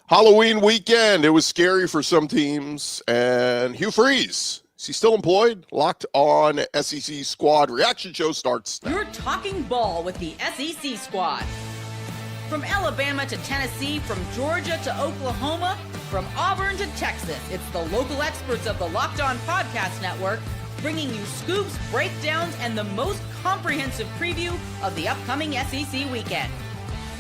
Halloween weekend. It was scary for some teams. And Hugh Freeze, is he still employed? Locked on SEC Squad Reaction Show starts now. You're talking ball with the SEC Squad. From Alabama to Tennessee, from Georgia to Oklahoma, from Auburn to Texas, it's the local experts of the Locked On Podcast Network bringing you scoops, breakdowns, and the most comprehensive preview of the upcoming SEC weekend.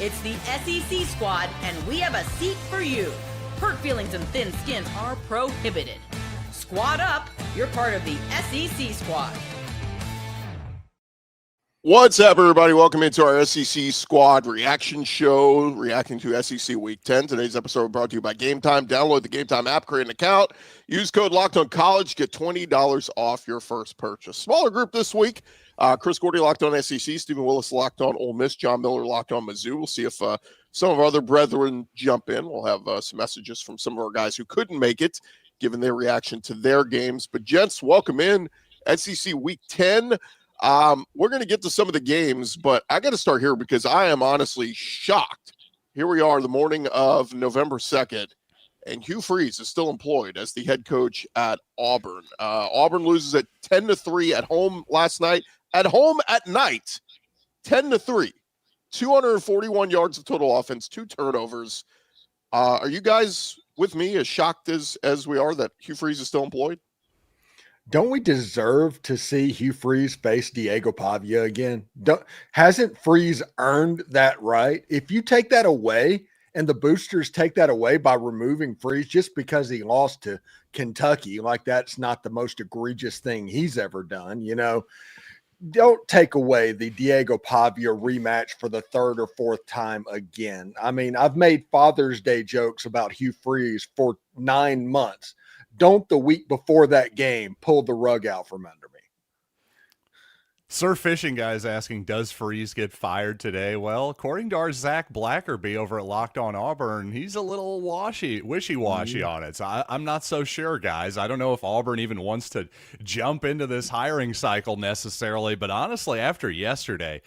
It's the SEC Squad, and we have a seat for you. Hurt feelings and thin skins are prohibited. Squad up, you're part of the SEC Squad. What's up, everybody? Welcome into our SEC Squad Reaction Show, reacting to SEC Week 10. Today's episode brought to you by Gametime. Download the Gametime app, create an account, use code LOCKEDONCollege, get $20 off your first purchase. Smaller group this week. Chris Gordy locked on SEC, Stephen Willis locked on Ole Miss, John Miller locked on Mizzou. We'll see if some of our other brethren jump in. We'll have some messages from some of our guys who couldn't make it, given their reaction to their games. But gents, welcome in SEC Week 10. We're going to get to some of the games, but I got to start here because I am honestly shocked. Here we are, the morning of November 2nd, and Hugh Freeze is still employed as the head coach at Auburn. Auburn loses at 10-3 at home last night. At home at night, 10-3, 241 yards of total offense, 2 turnovers. Are you guys with me as shocked as we are that Hugh Freeze is still employed? Don't we deserve to see Hugh Freeze face Diego Pavia again? Hasn't Freeze earned that right? If you take that away and the boosters take that away by removing Freeze just because he lost to Kentucky, like that's not the most egregious thing he's ever done, you know, don't take away the Diego Pavia rematch for the third or fourth time again. I mean, I've made Father's Day jokes about Hugh Freeze for 9 months. Don't the week before that game pull the rug out from under me. Sir Fishing Guy's asking, does Freeze get fired today? Well, according to our Zach Blackerby over at Locked On Auburn, he's a little wishy-washy on it. So I'm not so sure, guys. I don't know if Auburn even wants to jump into this hiring cycle necessarily, but honestly, after yesterday,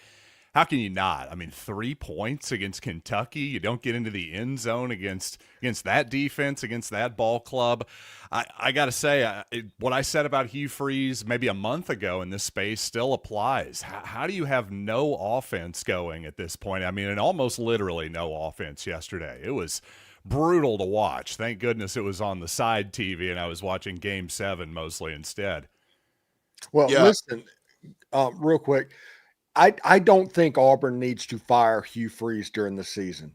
how can you not? I mean, 3 points against Kentucky. You don't get into the end zone against that defense, against that ball club. I got to say, what I said about Hugh Freeze maybe a month ago in this space still applies. How do you have no offense going at this point? I mean, and almost literally no offense yesterday. It was brutal to watch. Thank goodness it was on the side TV, and I was watching Game 7 mostly instead. Well, Yeah. Listen, real quick. I don't think Auburn needs to fire Hugh Freeze during the season.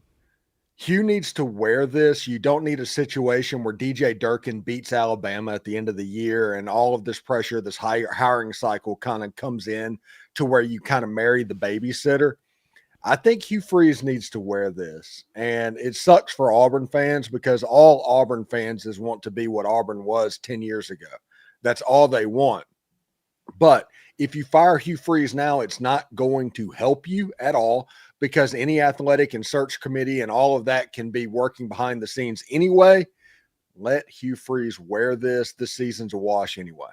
Hugh needs to wear this. You don't need a situation where DJ Durkin beats Alabama at the end of the year and all of this pressure, this hiring cycle kind of comes in to where you kind of marry the babysitter. I think Hugh Freeze needs to wear this. And it sucks for Auburn fans because all Auburn fans want to be what Auburn was 10 years ago. That's all they want. But if you fire Hugh Freeze now, it's not going to help you at all because any athletic and search committee and all of that can be working behind the scenes anyway. Let Hugh Freeze wear this. This season's a wash anyway.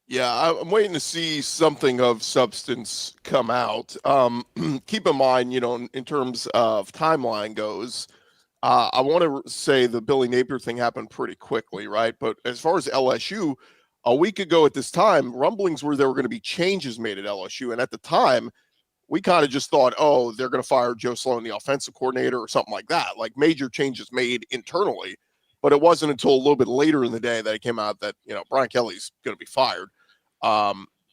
Yeah, I'm waiting to see something of substance come out. Keep in mind, you know, in terms of timeline goes, I want to say the Billy Napier thing happened pretty quickly, right? But as far as LSU, a week ago at this time, rumblings were there were going to be changes made at LSU. And at the time, we kind of just thought, oh, they're going to fire Joe Sloan, the offensive coordinator, or something like that, like major changes made internally. But it wasn't until a little bit later in the day that it came out that, you know, Brian Kelly's going to be fired.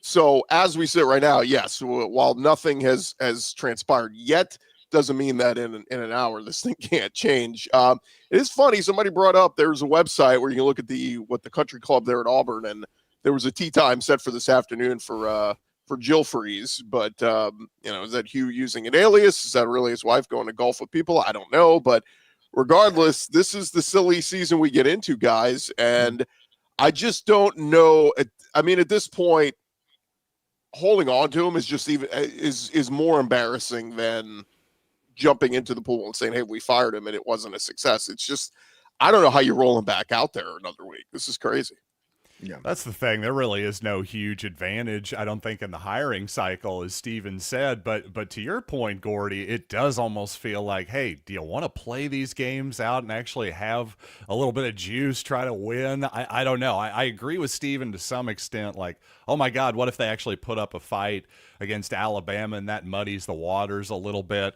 So as we sit right now, yes, while nothing has transpired yet, doesn't mean that in an hour this thing can't change. It is funny. Somebody brought up there's a website where you can look at what the country club there at Auburn, and there was a tea time set for this afternoon for Jill Freeze. But you know, is that Hugh using an alias? Is that really his wife going to golf with people? I don't know. But regardless, this is the silly season we get into, guys, and I just don't know. I mean, at this point, holding on to him is just is more embarrassing than jumping into the pool and saying, hey, we fired him and it wasn't a success. It's just, I don't know how you roll him back out there another week. This is crazy. Yeah. That's the thing. There really is no huge advantage, I don't think, in the hiring cycle, as Steven said. But to your point, Gordy, it does almost feel like, hey, do you want to play these games out and actually have a little bit of juice, try to win? I don't know. I agree with Steven to some extent. Like, oh my God, what if they actually put up a fight against Alabama and that muddies the waters a little bit?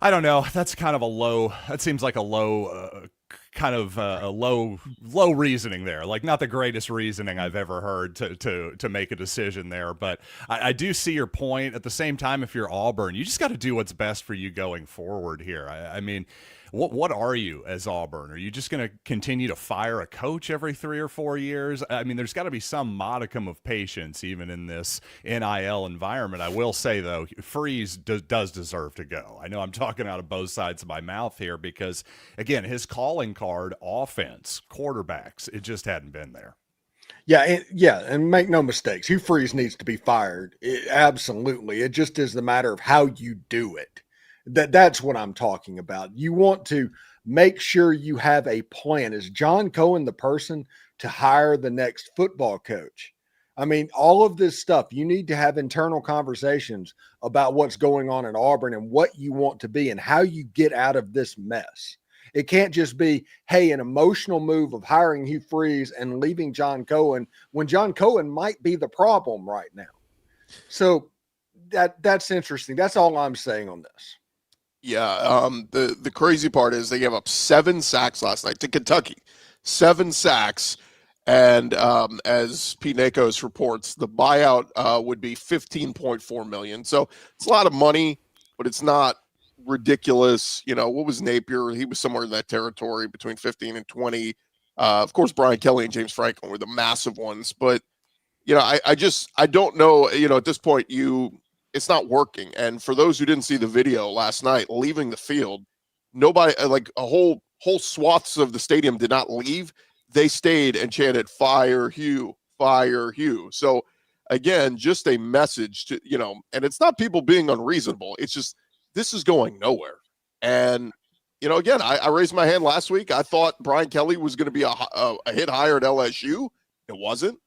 I don't know. That's kind of a low. That seems like a low, a low reasoning there. Like not the greatest reasoning I've ever heard to make a decision there. But I do see your point. At the same time, if you're Auburn, you just got to do what's best for you going forward here. I mean, what are you as Auburn? Are you just going to continue to fire a coach every 3 or 4 years? I mean, there's got to be some modicum of patience even in this NIL environment. I will say, though, Freeze does deserve to go. I know I'm talking out of both sides of my mouth here because, again, his calling card, offense, quarterbacks, it just hadn't been there. Yeah, and make no mistakes, Hugh Freeze needs to be fired. Absolutely. It just is the matter of how you do it. That's what I'm talking about. You want to make sure you have a plan. Is John Cohen the person to hire the next football coach? I mean, all of this stuff, you need to have internal conversations about what's going on in Auburn and what you want to be and how you get out of this mess. It can't just be, hey, an emotional move of hiring Hugh Freeze and leaving John Cohen when John Cohen might be the problem right now. So that's interesting. That's all I'm saying on this. Yeah, the crazy part is they gave up 7 sacks last night to Kentucky, 7 sacks, and as Pete Nakos reports, the buyout would be $15.4 million. So it's a lot of money, but it's not ridiculous. You know, what was Napier? He was somewhere in that territory between 15 and 20. Of course, Brian Kelly and James Franklin were the massive ones, but you know, I don't know. You know, at this point, it's not working. And for those who didn't see the video last night, leaving the field, nobody, like a whole swaths of the stadium did not leave. They stayed and chanted, "Fire Hugh, fire Hugh." So again, just a message to, you know, and it's not people being unreasonable. It's just, this is going nowhere. And, you know, again, I raised my hand last week. I thought Brian Kelly was going to be a hit higher at LSU. It wasn't.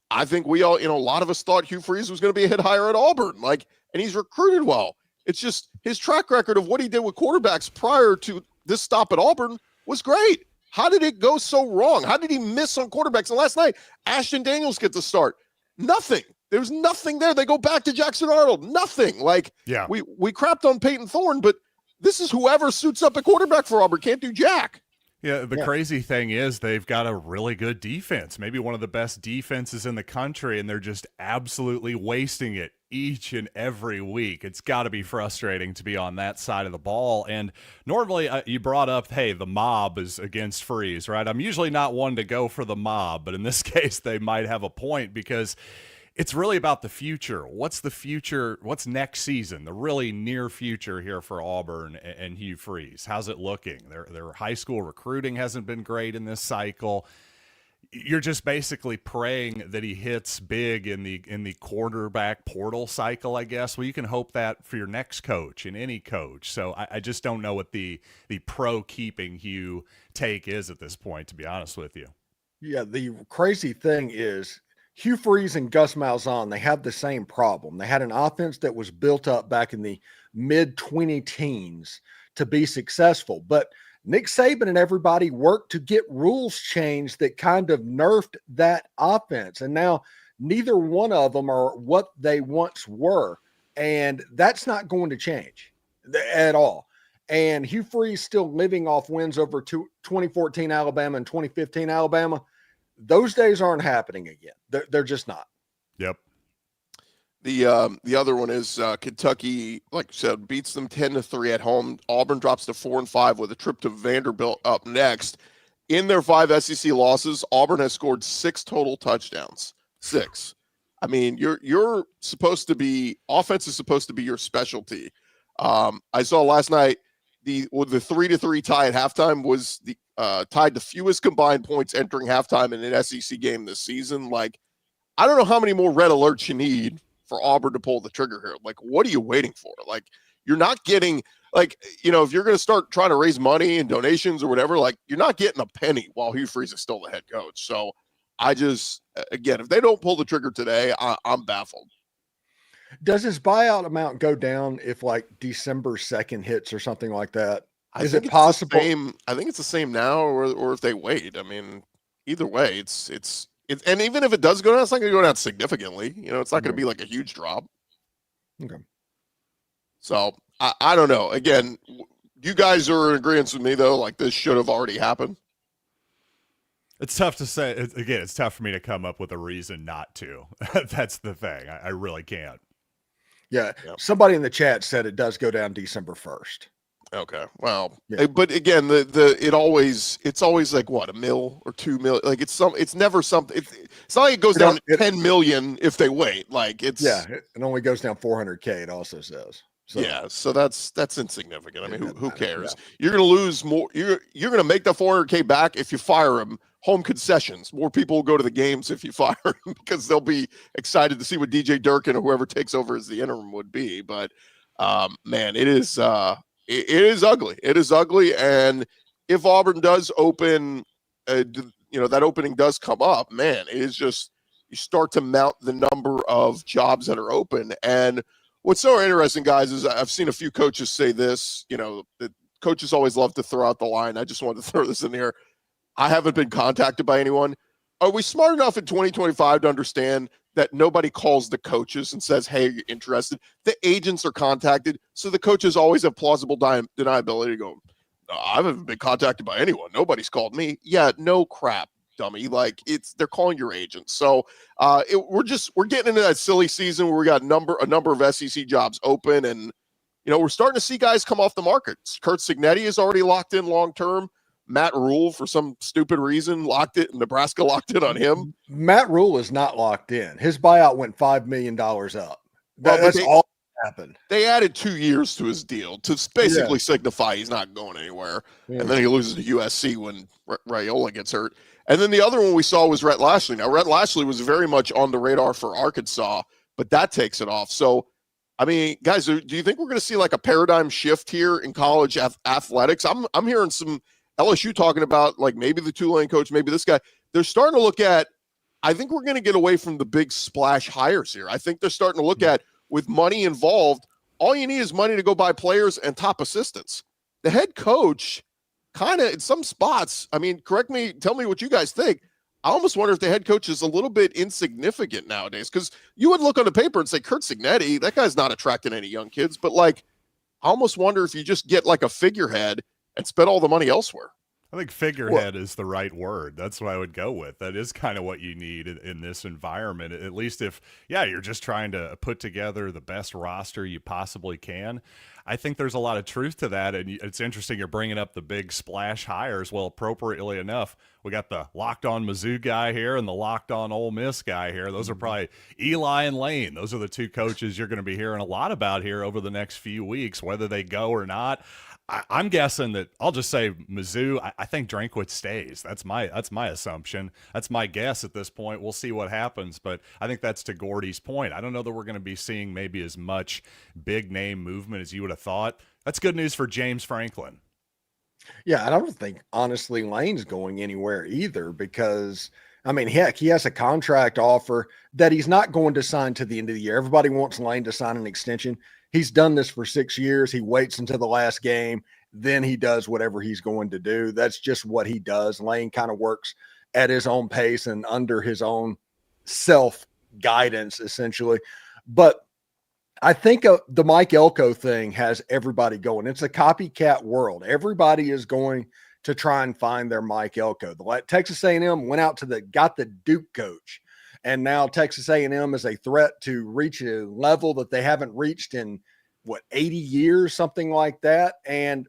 I think we all, you know, a lot of us thought Hugh Freeze was going to be a hit higher at Auburn, like, and he's recruited well. It's just his track record of what he did with quarterbacks prior to this stop at Auburn was great. How did it go so wrong? How did he miss on quarterbacks? And last night, Ashton Daniels gets the start. Nothing. There's nothing there. They go back to Jackson Arnold. Nothing. Like, yeah, we crapped on Peyton Thorne, but this is whoever suits up a quarterback for Auburn. Can't do jack. Yeah, the crazy thing is they've got a really good defense, maybe one of the best defenses in the country, and they're just absolutely wasting it each and every week. It's got to be frustrating to be on that side of the ball. And normally you brought up, hey, the mob is against Freeze, right? I'm usually not one to go for the mob, but in this case they might have a point because it's really about the future. What's the future? What's next season? The really near future here for Auburn and Hugh Freeze. How's it looking? Their high school recruiting hasn't been great in this cycle. You're just basically praying that he hits big in the quarterback portal cycle, I guess. Well, you can hope that for your next coach and any coach. So I just don't know what the pro keeping Hugh take is at this point, to be honest with you. Yeah, the crazy thing is Hugh Freeze and Gus Malzahn, they have the same problem. They had an offense that was built up back in the mid-20 teens to be successful. But Nick Saban and everybody worked to get rules changed that kind of nerfed that offense. And now neither one of them are what they once were. And that's not going to change at all. And Hugh Freeze still living off wins over 2014 Alabama and 2015 Alabama. Those days aren't happening again. They're just not. Yep. The other one is Kentucky, like you said, beats them 10-3 at home. Auburn drops to 4-5 with a trip to Vanderbilt up next. In their 5 SEC losses, Auburn has scored 6 total touchdowns. 6. I mean, you're supposed to be, offense is supposed to be your specialty. I saw last night the 3-3 tie at halftime was the tied the fewest combined points entering halftime in an SEC game this season. Like, I don't know how many more red alerts you need for Auburn to pull the trigger here. Like, what are you waiting for? Like, you're not getting, like, you know, if you're going to start trying to raise money and donations or whatever, like, you're not getting a penny while Hugh Freeze is still the head coach. So I just, again, if they don't pull the trigger today, I'm baffled. Does his buyout amount go down if like December 2nd hits or something like that? Is it possible? I think it's the same now, or if they wait. I mean, either way, it's and even if it does go down, it's not going to go down significantly. You know, it's not going to be like a huge drop. Okay. So I don't know. Again, you guys are in agreement with me though. Like this should have already happened. It's tough to say. Again, it's tough for me to come up with a reason not to. That's the thing. I really can't. Yeah. Yep. Somebody in the chat said it does go down December 1st. Okay. Well, Yeah. but again, it's always like what, $1 million or $2 million. Like it's never something. It's not like it goes down 10 million if they wait. Like it only goes down 400K. It also says. So, yeah. So that's insignificant. I mean, who cares? Yeah. You're going to lose more. You're going to make the 400K back if you fire him. Home concessions. More people will go to the games if you fire him because they'll be excited to see what DJ Durkin or whoever takes over as the interim would be. But man, it is ugly. It is ugly. And if Auburn does open, that opening does come up, man, it is just, you start to mount the number of jobs that are open. And what's so interesting, guys, is I've seen a few coaches say this, that coaches always love to throw out the line. I just wanted to throw this in here. I haven't been contacted by anyone. Are we smart enough in 2025 to understand that nobody calls the coaches and says, hey, you're interested? The agents are contacted. So the coaches always have plausible deniability to go, no, I haven't been contacted by anyone. Nobody's called me. Yeah, no crap, dummy. Like they're calling your agents. So we're getting into that silly season where we got a number of SEC jobs open, and we're starting to see guys come off the market. Kurt Cignetti is already locked in long-term. Matt Rule, for some stupid reason, Nebraska locked in on him. Matt Rule is not locked in. His buyout went $5 million up. That's all that happened. They added 2 years to his deal to basically signify he's not going anywhere. Yeah. And then he loses to USC when Raiola gets hurt. And then the other one we saw was Rhett Lashley. Now, Rhett Lashley was very much on the radar for Arkansas, but that takes it off. So, I mean, guys, do you think we're going to see like a paradigm shift here in college athletics? I'm hearing some LSU talking about like maybe the Tulane coach, maybe this guy. They're starting to look at, I think we're going to get away from the big splash hires here. I think they're starting to look at, with money involved, all you need is money to go buy players and top assistants. The head coach kind of in some spots, I mean, tell me what you guys think. I almost wonder if the head coach is a little bit insignificant nowadays, because you would look on the paper and say, Kurt Cignetti, that guy's not attracting any young kids. But like, I almost wonder if you just get like a figurehead and spend all the money elsewhere. I think figurehead is the right word. That's what I would go with. That is kind of what you need in this environment, at least if, you're just trying to put together the best roster you possibly can. I think there's a lot of truth to that, and it's interesting you're bringing up the big splash hires. Well, appropriately enough, we got the Locked On Mizzou guy here and the Locked On Ole Miss guy here. Those are probably Eli and Lane. Those are the two coaches you're going to be hearing a lot about here over the next few weeks, whether they go or not. I'm guessing that I'll just say Mizzou. I think Drinkwitz stays. That's my assumption. That's my guess at this point. We'll see what happens, but I think that's to Gordy's point. I don't know that we're going to be seeing maybe as much big name movement as you would have thought. That's good news for James Franklin. Yeah, and I don't think honestly Lane's going anywhere either, because I mean, heck, he has a contract offer that he's not going to sign to the end of the year. Everybody wants Lane to sign an extension. He's done this for 6 years. He waits until the last game. Then he does whatever he's going to do. That's just what he does. Lane kind of works at his own pace and under his own self-guidance, essentially. But I think the Mike Elko thing has everybody going. It's a copycat world. Everybody is going to try and find their Mike Elko. The Texas A&M went out got the Duke coach. And now Texas A&M is a threat to reach a level that they haven't reached in, 80 years, something like that. And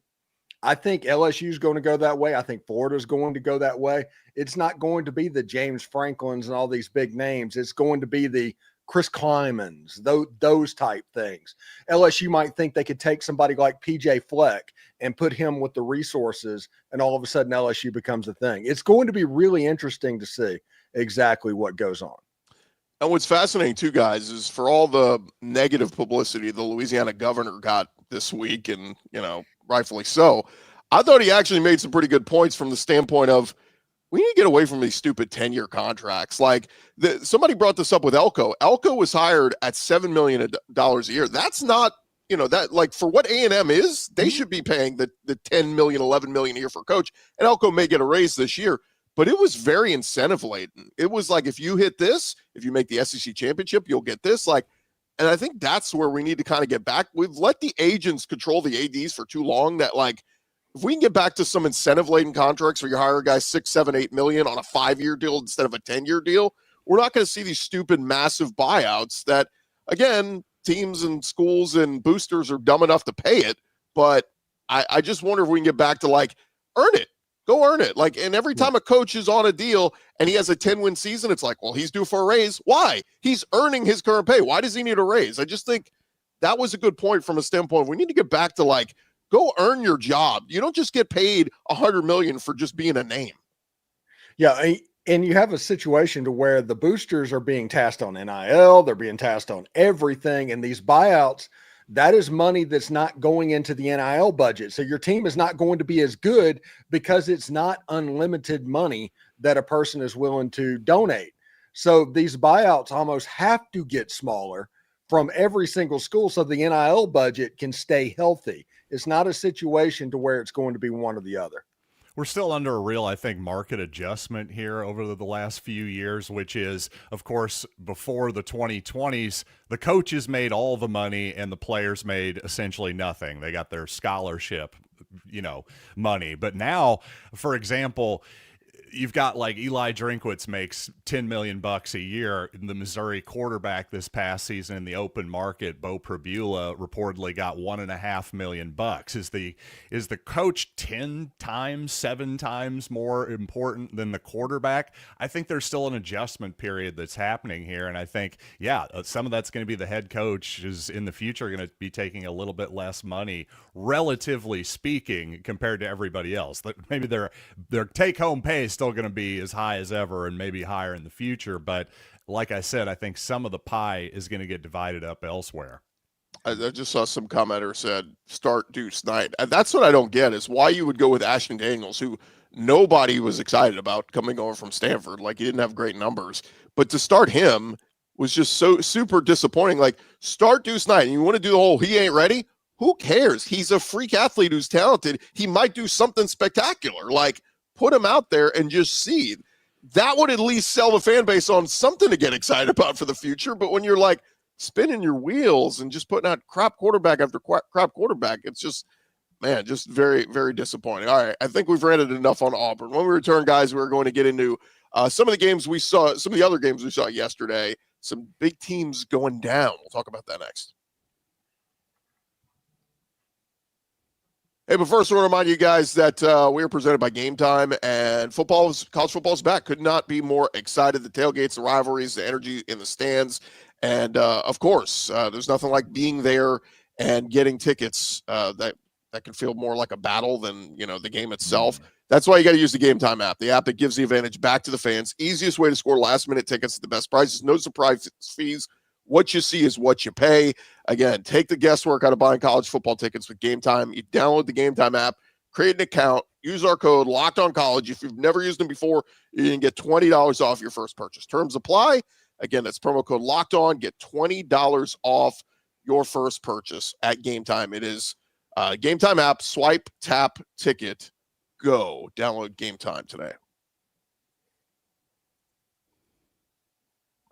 I think LSU is going to go that way. I think Florida is going to go that way. It's not going to be the James Franklins and all these big names. It's going to be the Chris Klymans, those type things. LSU might think they could take somebody like PJ Fleck and put him with the resources, and all of a sudden LSU becomes a thing. It's going to be really interesting to see exactly what goes on. And what's fascinating too, guys, is for all the negative publicity the Louisiana governor got this week, and rightfully so, I thought he actually made some pretty good points from the standpoint of we need to get away from these stupid 10-year contracts. Like somebody brought this up with Elko. Elko was hired at $7 million a year. That's not, that like for what A&M is, they should be paying the 10 million, 11 million a year for a coach. And Elko may get a raise this year, but it was very incentive laden. It was like, if you hit this, if you make the SEC championship, you'll get this. Like, and I think that's where we need to kind of get back. We've let the agents control the ADs for too long that, like, if we can get back to some incentive-laden contracts where you hire a guy 6, 7, 8 million on a 5-year deal instead of a 10-year deal, we're not going to see these stupid massive buyouts that, again, teams and schools and boosters are dumb enough to pay it. But I just wonder if we can get back to, like, earn it. Go earn it. Like, and every time a coach is on a deal and he has a 10-win season, it's like, well, he's due for a raise. Why? He's earning his current pay. Why does he need a raise? I just think that was a good point from a standpoint. We need to get back to, like, go earn your job. You don't just get paid $100 million for just being a name. Yeah, and you have a situation to where the boosters are being tasked on NIL, they're being tasked on everything, and these buyouts, that is money that's not going into the NIL budget. So your team is not going to be as good because it's not unlimited money that a person is willing to donate. So these buyouts almost have to get smaller from every single school so the NIL budget can stay healthy. It's not a situation to where it's going to be one or the other. We're still under a real, I think, market adjustment here over the last few years, which is, of course, before the 2020s, the coaches made all the money and the players made essentially nothing. They got their scholarship, money. But now, for example, you've got like Eli Drinkwitz makes $10 million a year. The Missouri quarterback this past season in the open market, Bo Prabula, reportedly got $1.5 million. Is the coach 10 times, 7 times more important than the quarterback? I think there's still an adjustment period that's happening here. And I think, some of that's going to be the head coach is in the future going to be taking a little bit less money, relatively speaking, compared to everybody else. Maybe their take-home pay is still going to be as high as ever and maybe higher in the future. But like I said, I think some of the pie is going to get divided up elsewhere. I just saw some commenter said, start Deuce Knight. And that's what I don't get is why you would go with Ashton Daniels, who nobody was excited about coming over from Stanford. Like, he didn't have great numbers. But to start him was just so super disappointing. Like, start Deuce Knight. And you want to do the whole he ain't ready? Who cares? He's a freak athlete who's talented. He might do something spectacular. Like, put him out there and just see. That would at least sell the fan base on something to get excited about for the future. But when you're like spinning your wheels and just putting out crap quarterback after crap quarterback, it's just, man, just very, very disappointing. All right, I think we've ranted enough on Auburn. When we return, guys, we're going to get into some of the games we saw, some of the other games we saw yesterday, some big teams going down. We'll talk about that next. Hey, but first, I want to remind you guys that we are presented by Gametime, and college football is back. Could not be more excited. The tailgates, the rivalries, the energy in the stands, and of course, there's nothing like being there and getting tickets that can feel more like a battle than the game itself. That's why you got to use the Gametime app, the app that gives the advantage back to the fans. Easiest way to score last-minute tickets at the best prices, no surprise fees. What you see is what you pay. Again, take the guesswork out of buying college football tickets with Gametime. You download the Gametime app, create an account, use our code LOCKEDONCollege. If you've never used them before, you can get $20 off your first purchase. Terms apply. Again, that's promo code LOCKEDON. Get $20 off your first purchase at Gametime. It is Gametime app, swipe, tap, ticket, go. Download Gametime today.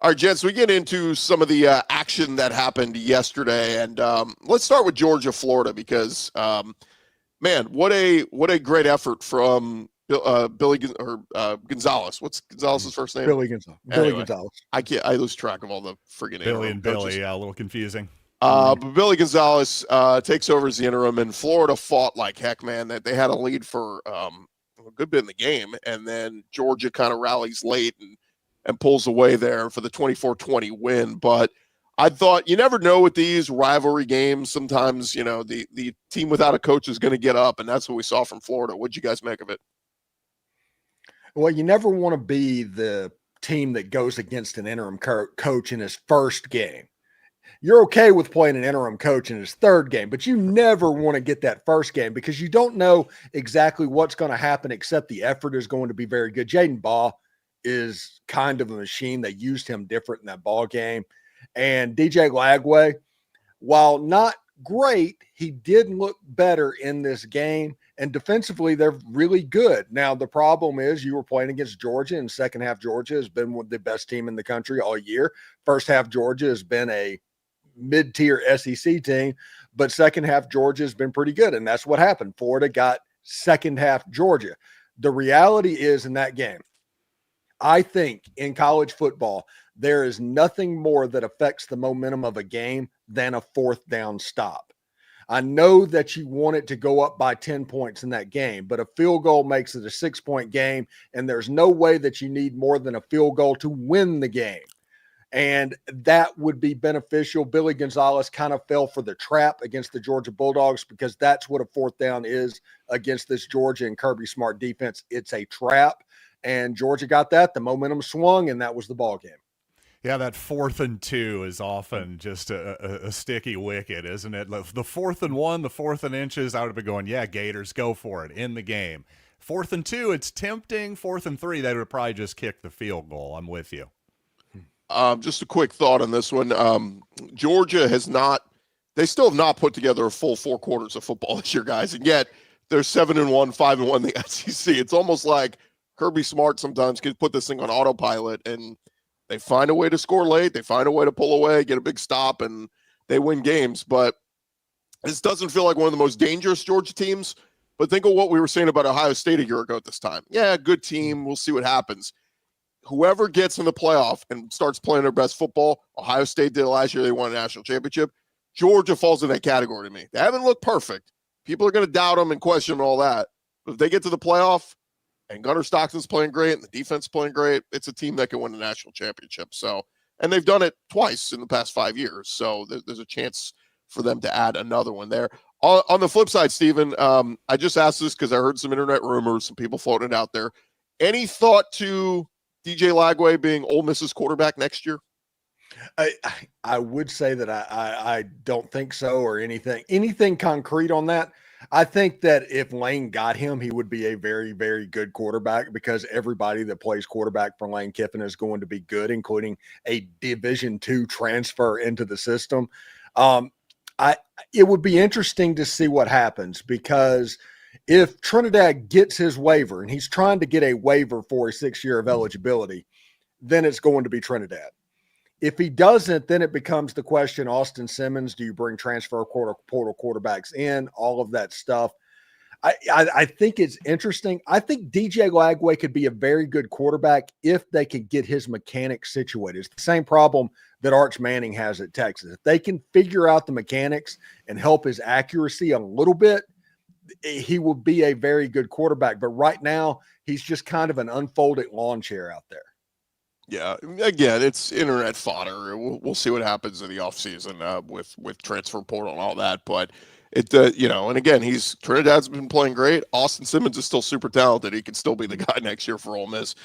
All right, gents, we get into some of the action that happened yesterday, and let's start with Georgia, Florida, because man, what a great effort from Billy Gonzalez. What's Gonzalez's first name? Billy Gonzalez. Billy Gonzalez. I lose track of all the friggin' Billy and coaches. Billy, yeah, a little confusing. But Billy Gonzalez takes over as the interim, and Florida fought like heck, man. That they had a lead for a good bit in the game, and then Georgia kind of rallies late and pulls away there for the 24-20 win. But I thought you never know with these rivalry games. Sometimes, the team without a coach is going to get up, and that's what we saw from Florida. What'd you guys make of it? Well, you never want to be the team that goes against an interim coach in his first game. You're okay with playing an interim coach in his third game, but you never want to get that first game because you don't know exactly what's going to happen, except the effort is going to be very good. Jaden Baugh is kind of a machine. They used him different in that ball game. And DJ Lagway, while not great, he did look better in this game. And defensively, they're really good. Now, the problem is you were playing against Georgia, and second half Georgia has been one of the best team in the country all year. First half Georgia has been a mid-tier SEC team, but second half Georgia has been pretty good, and that's what happened. Florida got second half Georgia. The reality is in that game, I think in college football, there is nothing more that affects the momentum of a game than a fourth down stop. I know that you want it to go up by 10 points in that game, but a field goal makes it a 6-point game, and there's no way that you need more than a field goal to win the game. And that would be beneficial. Billy Gonzalez kind of fell for the trap against the Georgia Bulldogs because that's what a fourth down is against this Georgia and Kirby Smart defense. It's a trap, and Georgia got that. The momentum swung, and that was the ball game. Yeah, that 4th and 2 is often just a sticky wicket, isn't it? The 4th and 1, the 4th and inches, I would have been going, yeah, Gators, go for it in the game. 4th and 2, it's tempting. 4th and 3, they would have probably just kicked the field goal. I'm with you. Just a quick thought on this one. Georgia they still have not put together a full 4 quarters of football this year, guys. And yet they're 7-1, 5-1 in the SEC. It's almost like Kirby Smart sometimes can put this thing on autopilot and they find a way to score late. They find a way to pull away, get a big stop, and they win games. But this doesn't feel like one of the most dangerous Georgia teams. But think of what we were saying about Ohio State a year ago at this time. Yeah, good team. We'll see what happens. Whoever gets in the playoff and starts playing their best football, Ohio State did last year. They won a national championship. Georgia falls in that category to me. They haven't looked perfect. People are going to doubt them and question them and all that. But if they get to the playoff and Gunnar Stockton's playing great and the defense playing great, it's a team that can win a national championship. So, and they've done it twice in the past 5 years. So there's a chance for them to add another one there. On the flip side, Stephen, I just asked this because I heard some internet rumors, some people floating it out there. Any thought to DJ Lagway being Ole Miss's quarterback next year? I would say that I don't think so, or anything concrete on that. I think that if Lane got him, he would be a very, very good quarterback because everybody that plays quarterback for Lane Kiffin is going to be good, including a Division II transfer into the system. It would be interesting to see what happens because if Trinidad gets his waiver, and he's trying to get a waiver for a 6-year of eligibility, then it's going to be Trinidad. If he doesn't, then it becomes the question, Austin Simmons, do you bring transfer portal quarterbacks in, all of that stuff. I think it's interesting. I think DJ Lagway could be a very good quarterback if they could get his mechanics situated. It's the same problem that Arch Manning has at Texas. If they can figure out the mechanics and help his accuracy a little bit, he will be a very good quarterback. But right now, he's just kind of an unfolded lawn chair out there. Yeah, again, it's internet fodder. We'll see what happens in the offseason with transfer portal and all that. But and again, Trinidad's been playing great. Austin Simmons is still super talented. He could still be the guy next year for Ole Miss.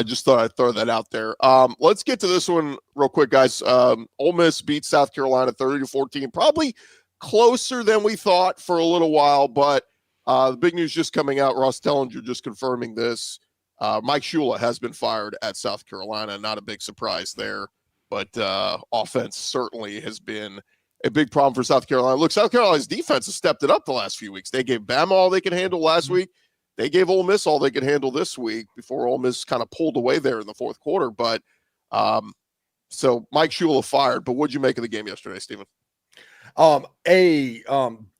Just thought I'd throw that out there. Let's get to this one real quick, guys. Ole Miss beat South Carolina 30-14, probably closer than we thought for a little while. But the big news just coming out, Ross Tellinger just confirming this. Mike Shula has been fired at South Carolina. Not a big surprise there, but offense certainly has been a big problem for South Carolina. Look, South Carolina's defense has stepped it up the last few weeks. They gave Bama all they could handle last week. They gave Ole Miss all they could handle this week before Ole Miss kind of pulled away there in the fourth quarter. But so Mike Shula fired. But what'd you make of the game yesterday, Stephen?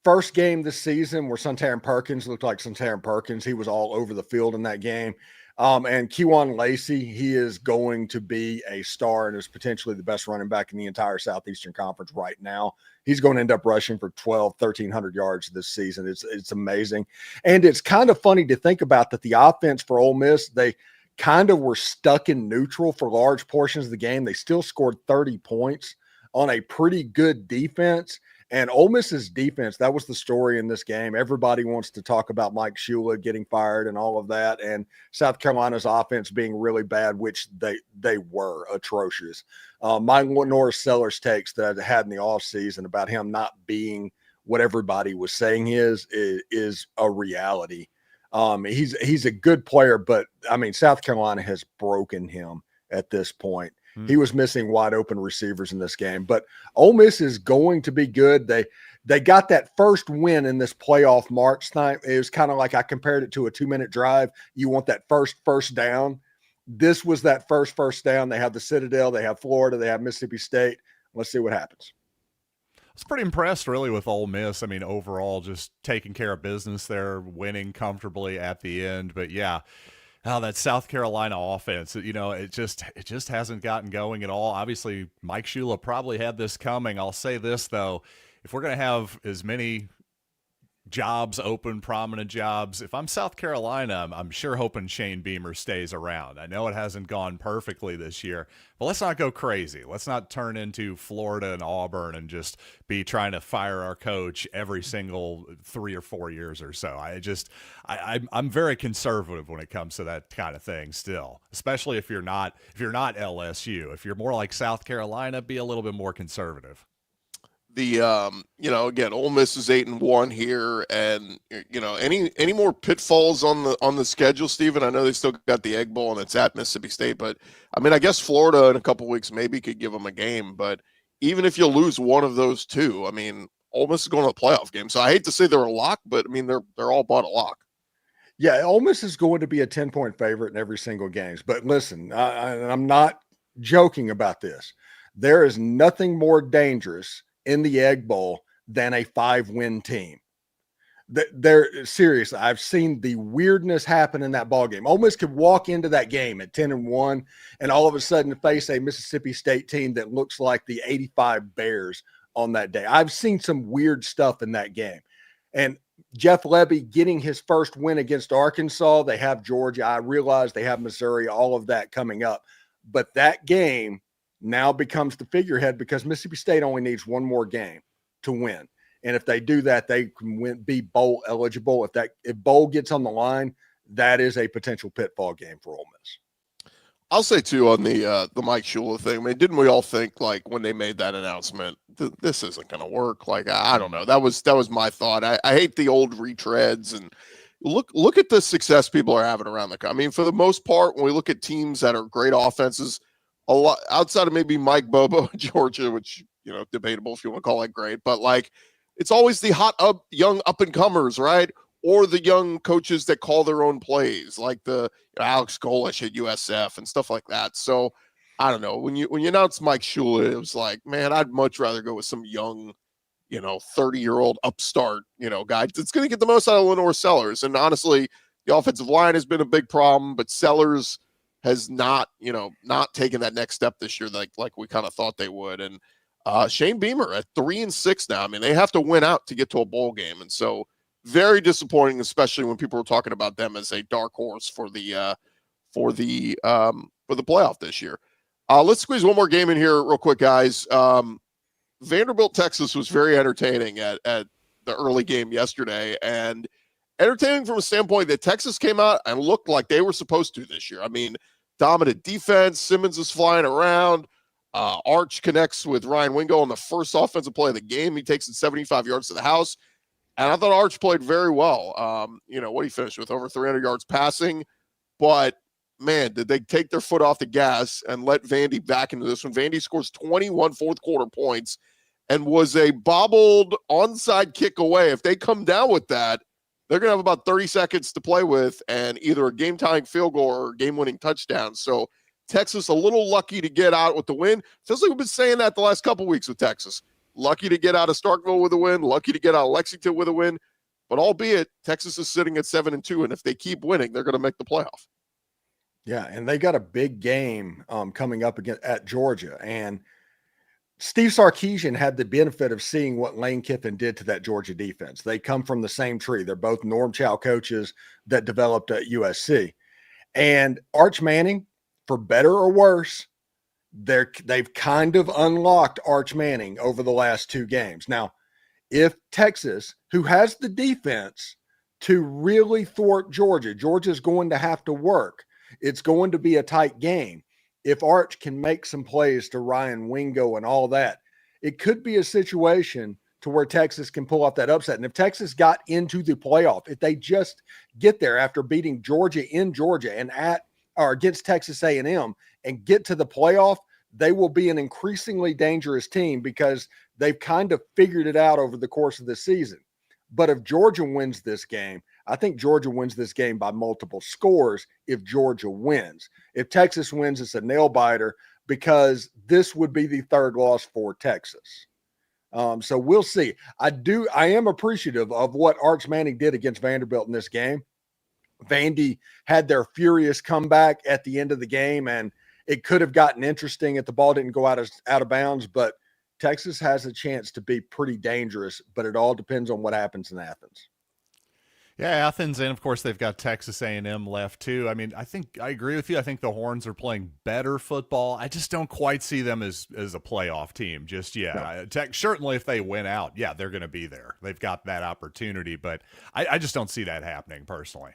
First game this season where Suntarine Perkins looked like Suntarine Perkins. He was all over the field in that game. And Kejuan Lacey, he is going to be a star and is potentially the best running back in the entire Southeastern Conference right now. He's going to end up rushing for 1,300 yards this season. It's amazing. And it's kind of funny to think about that the offense for Ole Miss, they kind of were stuck in neutral for large portions of the game. They still scored 30 points on a pretty good defense. And Ole Miss's defense, that was the story in this game. Everybody wants to talk about Mike Shula getting fired and all of that, and South Carolina's offense being really bad, which they were atrocious. My Norris Sellers takes that I had in the offseason about him not being what everybody was saying is a reality. He's a good player, but I mean, South Carolina has broken him at this point. He was missing wide open receivers in this game, but Ole Miss is going to be good. They got that first win in this playoff March time. It was kind of like I compared it to a 2-minute drive. You want that first down. This was that first down. They have the Citadel, they have Florida, they have Mississippi State. Let's see what happens. I was pretty impressed really with Ole Miss. I mean, overall, just taking care of business there, winning comfortably at the end. But yeah, that South Carolina offense, it just hasn't gotten going at all. Obviously, Mike Shula probably had this coming. I'll say this, though. If we're going to have as many jobs open, prominent jobs, if I'm South Carolina, I'm sure hoping Shane Beamer stays around. I know it hasn't gone perfectly this year, but let's not go crazy. Let's not turn into Florida and Auburn and just be trying to fire our coach every single 3 or 4 years or so. I'm very conservative when it comes to that kind of thing still, especially if you're not LSU. If you're more like South Carolina, be a little bit more conservative. Again, Ole Miss is 8-1 here, and any more pitfalls on the schedule, Steven? I know they still got the Egg Bowl and it's at Mississippi State, but I mean, I guess Florida in a couple weeks maybe could give them a game, but even if you lose one of those two, I mean, Ole Miss is going to a playoff game. So I hate to say they're a lock, but I mean, they're all but a lock. Yeah, Ole Miss is going to be a 10-point favorite in every single game. But listen, I'm not joking about this. There is nothing more dangerous in the Egg Bowl than a 5-win team. They're seriously, I've seen the weirdness happen in that ball game. Ole Miss could walk into that game at 10-1 and all of a sudden face a Mississippi State team that looks like the 85 Bears on that day. I've seen some weird stuff in that game. And Jeff Levy getting his first win against Arkansas. They have Georgia. I realize they have Missouri, all of that coming up. But that game now becomes the figurehead because Mississippi State only needs one more game to win. And if they do that, they can be bowl eligible. If bowl gets on the line, that is a potential pitfall game for Ole Miss. I'll say too on the Mike Shula thing. I mean, didn't we all think like when they made that announcement, this isn't going to work? Like, I don't know. That was my thought. I hate the old retreads and look at the success people are having around the country. I mean, for the most part, when we look at teams that are great offenses, a lot outside of maybe Mike Bobo in Georgia, which, debatable if you want to call that great, but like it's always the young up and comers, right? Or the young coaches that call their own plays, like the Alex Golish at USF and stuff like that. So I don't know. When you announced Mike Shula, it was like, man, I'd much rather go with some young, 30-year-old upstart, guy that's going to get the most out of Lenore Sellers. And honestly, the offensive line has been a big problem, but Sellers has not taken that next step this year like we kind of thought they would. And Shane Beamer at 3-6 now. I mean, they have to win out to get to a bowl game. And so very disappointing, especially when people were talking about them as a dark horse for the playoff this year. Let's squeeze one more game in here real quick, guys. Vanderbilt, Texas was very entertaining at the early game yesterday, and entertaining from a standpoint that Texas came out and looked like they were supposed to this year. I mean, dominant defense. Simmons is flying around. Arch connects with Ryan Wingo on the first offensive play of the game. He takes it 75 yards to the house. And I thought Arch played very well. What he finished with over 300 yards passing. But, man, did they take their foot off the gas and let Vandy back into this one. Vandy scores 21 fourth-quarter points and was a bobbled onside kick away. If they come down with that, they're going to have about 30 seconds to play with and either a game-tying field goal or game-winning touchdown. So Texas a little lucky to get out with the win. Feels like we've been saying that the last couple weeks with Texas. Lucky to get out of Starkville with a win, lucky to get out of Lexington with a win. But albeit, Texas is sitting at 7-2, and if they keep winning, they're going to make the playoff. Yeah, and they got a big game coming up again at Georgia. And Steve Sarkisian had the benefit of seeing what Lane Kiffin did to that Georgia defense. They come from the same tree. They're both Norm Chow coaches that developed at USC. And Arch Manning, for better or worse, they've kind of unlocked Arch Manning over the last two games. Now, if Texas, who has the defense to really thwart Georgia, Georgia's going to have to work. It's going to be a tight game. If Arch can make some plays to Ryan Wingo and all that, it could be a situation to where Texas can pull off that upset. And if Texas got into the playoff, if they just get there after beating Georgia in Georgia and against Texas A&M and get to the playoff, they will be an increasingly dangerous team because they've kind of figured it out over the course of the season. But if Georgia wins this game, I think Georgia wins this game by multiple scores if Georgia wins. If Texas wins, it's a nail biter because this would be the third loss for Texas. So we'll see. I am appreciative of what Arch Manning did against Vanderbilt in this game. Vandy had their furious comeback at the end of the game, and it could have gotten interesting if the ball didn't go out of bounds, but Texas has a chance to be pretty dangerous, but it all depends on what happens in Athens. Yeah, Athens, and of course they've got Texas A&M left too. I mean, I think I agree with you. I think the Horns are playing better football. I just don't quite see them as a playoff team just yet. No. Certainly if they win out, yeah, they're going to be there. They've got that opportunity, but I just don't see that happening personally.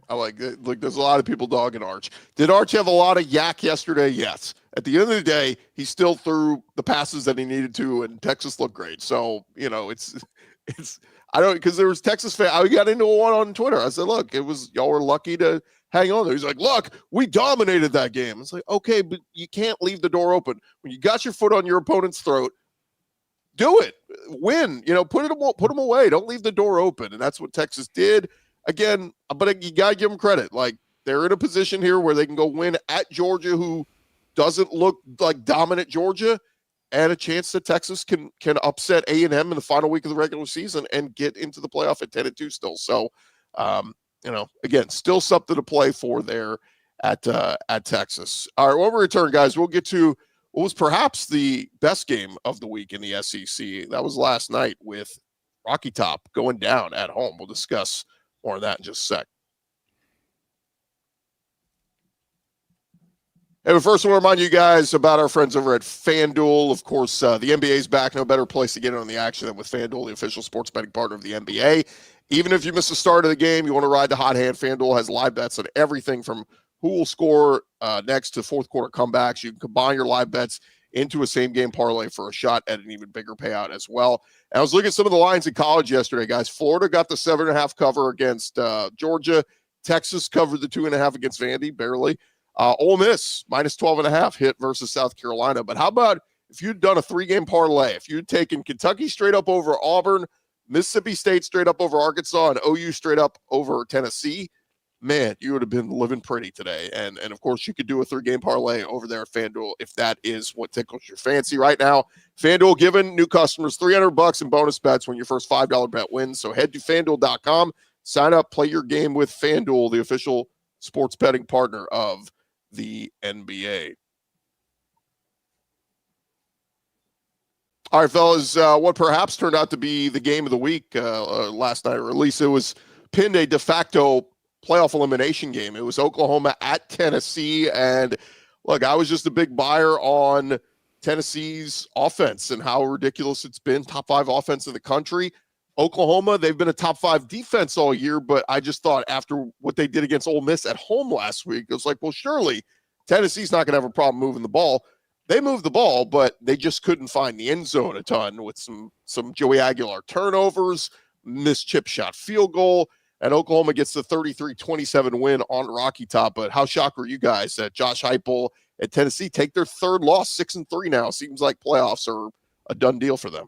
I like it. Look, there's a lot of people dogging Arch. Did Arch have a lot of yak yesterday? Yes. At the end of the day, he still threw the passes that he needed to, and Texas looked great. So, it's I don't, because there was Texas fan. I got into one on Twitter. I said, look, y'all were lucky to hang on there. He's like, look, we dominated that game. It's like, okay, but you can't leave the door open. When you got your foot on your opponent's throat, do it. Win. Put them away. Don't leave the door open. And that's what Texas did. Again, but you got to give them credit. Like, they're in a position here where they can go win at Georgia, who doesn't look like dominant Georgia, and a chance that Texas can upset A&M in the final week of the regular season and get into the playoff at 10-2 still. So, again, still something to play for there at Texas. All right, when we return, guys, we'll get to what was perhaps the best game of the week in the SEC. That was last night with Rocky Top going down at home. We'll discuss more of that in just a sec. Hey, but first, I want to remind you guys about our friends over at FanDuel. Of course, the NBA is back. No better place to get in on the action than with FanDuel, the official sports betting partner of the NBA. Even if you miss the start of the game, you want to ride the hot hand, FanDuel has live bets on everything from who will score next to fourth quarter comebacks. You can combine your live bets into a same-game parlay for a shot at an even bigger payout as well. And I was looking at some of the lines in college yesterday, guys. Florida got the 7.5 cover against Georgia. Texas covered the 2.5 against Vandy, barely. Ole Miss, minus 12.5 hit versus South Carolina. But how about if you'd done a 3-game parlay, if you'd taken Kentucky straight up over Auburn, Mississippi State straight up over Arkansas, and OU straight up over Tennessee, man, you would have been living pretty today. And of course, you could do a 3-game parlay over there at FanDuel if that is what tickles your fancy right now. FanDuel giving new customers $300 in bonus bets when your first $5 bet wins. So head to FanDuel.com, sign up, play your game with FanDuel, the official sports betting partner of the NBA. All right, fellas, what perhaps turned out to be the game of the week last night, or at least it was pinned a de facto playoff elimination game. It was Oklahoma at Tennessee, and look, I was just a big buyer on Tennessee's offense and how ridiculous it's been. Top 5 offense in the country. Oklahoma, they've been a top 5 defense all year, but I just thought after what they did against Ole Miss at home last week, it was like, well, surely Tennessee's not going to have a problem moving the ball. They moved the ball, but they just couldn't find the end zone a ton with some Joey Aguilar turnovers, missed chip shot field goal, and Oklahoma gets the 33-27 win on Rocky Top. But how shocked were you guys that Josh Heupel at Tennessee take their 3rd loss, 6-3 now? Seems like playoffs are a done deal for them.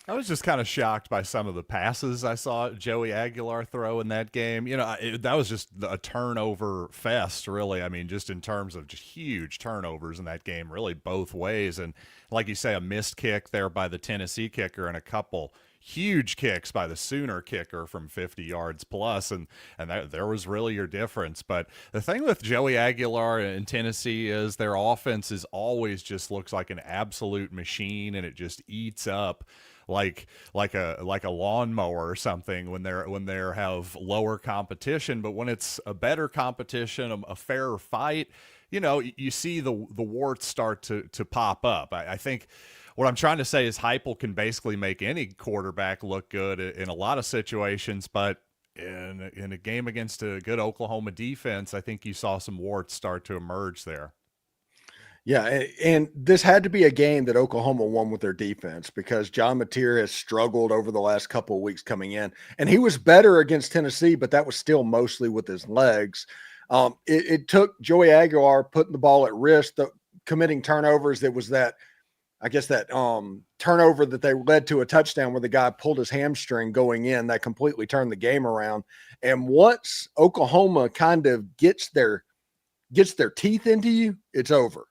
I was just kind of shocked by some of the passes I saw Joey Aguilar throw in that game. That was just a turnover fest, really. I mean, just in terms of just huge turnovers in that game, really both ways. And like you say, a missed kick there by the Tennessee kicker and a couple huge kicks by the Sooner kicker from 50 yards plus, and that, there was really your difference. But the thing with Joey Aguilar in Tennessee is their offense is always just looks like an absolute machine, and it just eats up like a lawnmower or something when they have lower competition. But when it's a better competition, a fairer fight, you see the warts start to pop up. I think what I'm trying to say is Heupel can basically make any quarterback look good in a lot of situations, but in a game against a good Oklahoma defense, I think you saw some warts start to emerge there. Yeah, and this had to be a game that Oklahoma won with their defense because John Mateer has struggled over the last couple of weeks coming in, and he was better against Tennessee, but that was still mostly with his legs. It took Joey Aguilar putting the ball at risk, committing turnovers. That was that turnover that they led to a touchdown where the guy pulled his hamstring going in that completely turned the game around. And once Oklahoma kind of gets their teeth into you, it's over.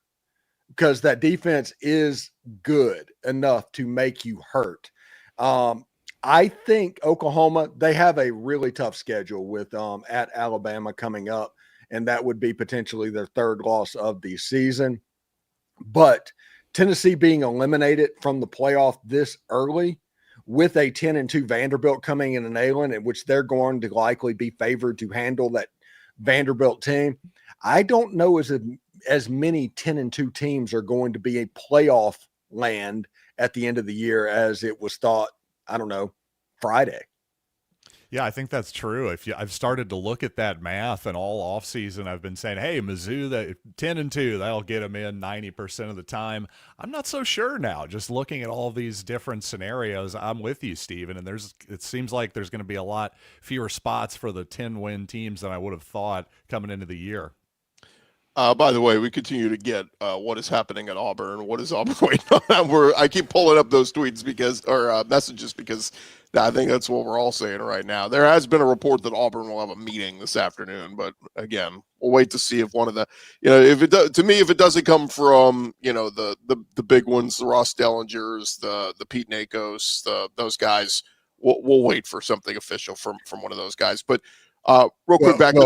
Because that defense is good enough to make you hurt. I think Oklahoma, they have a really tough schedule with at Alabama coming up, and that would be potentially their third loss of the season. But Tennessee being eliminated from the playoff this early with a 10-2 Vanderbilt coming in and ailing, in which they're going to likely be favored to handle that Vanderbilt team. I don't know as many 10-2 teams are going to be a playoff land at the end of the year as it was thought, I don't know, Friday. Yeah, I think that's true. I've started to look at that math, and all offseason I've been saying, hey, Mizzou, that 10-2, that'll get them in 90% of the time. I'm not so sure now. Just looking at all these different scenarios, I'm with you, Steven, and it seems like there's going to be a lot fewer spots for the 10-win teams than I would have thought coming into the year. By the way, we continue to get what is happening at Auburn. What is Auburn waiting on? I keep pulling up those tweets or messages because I think that's what we're all saying right now. There has been a report that Auburn will have a meeting this afternoon, but again, we'll wait to see if one of the, if it does, to me, if it doesn't come from, the big ones, the Ross Dellingers, the Pete Nakos, those guys, we'll wait for something official from one of those guys. But real quick back.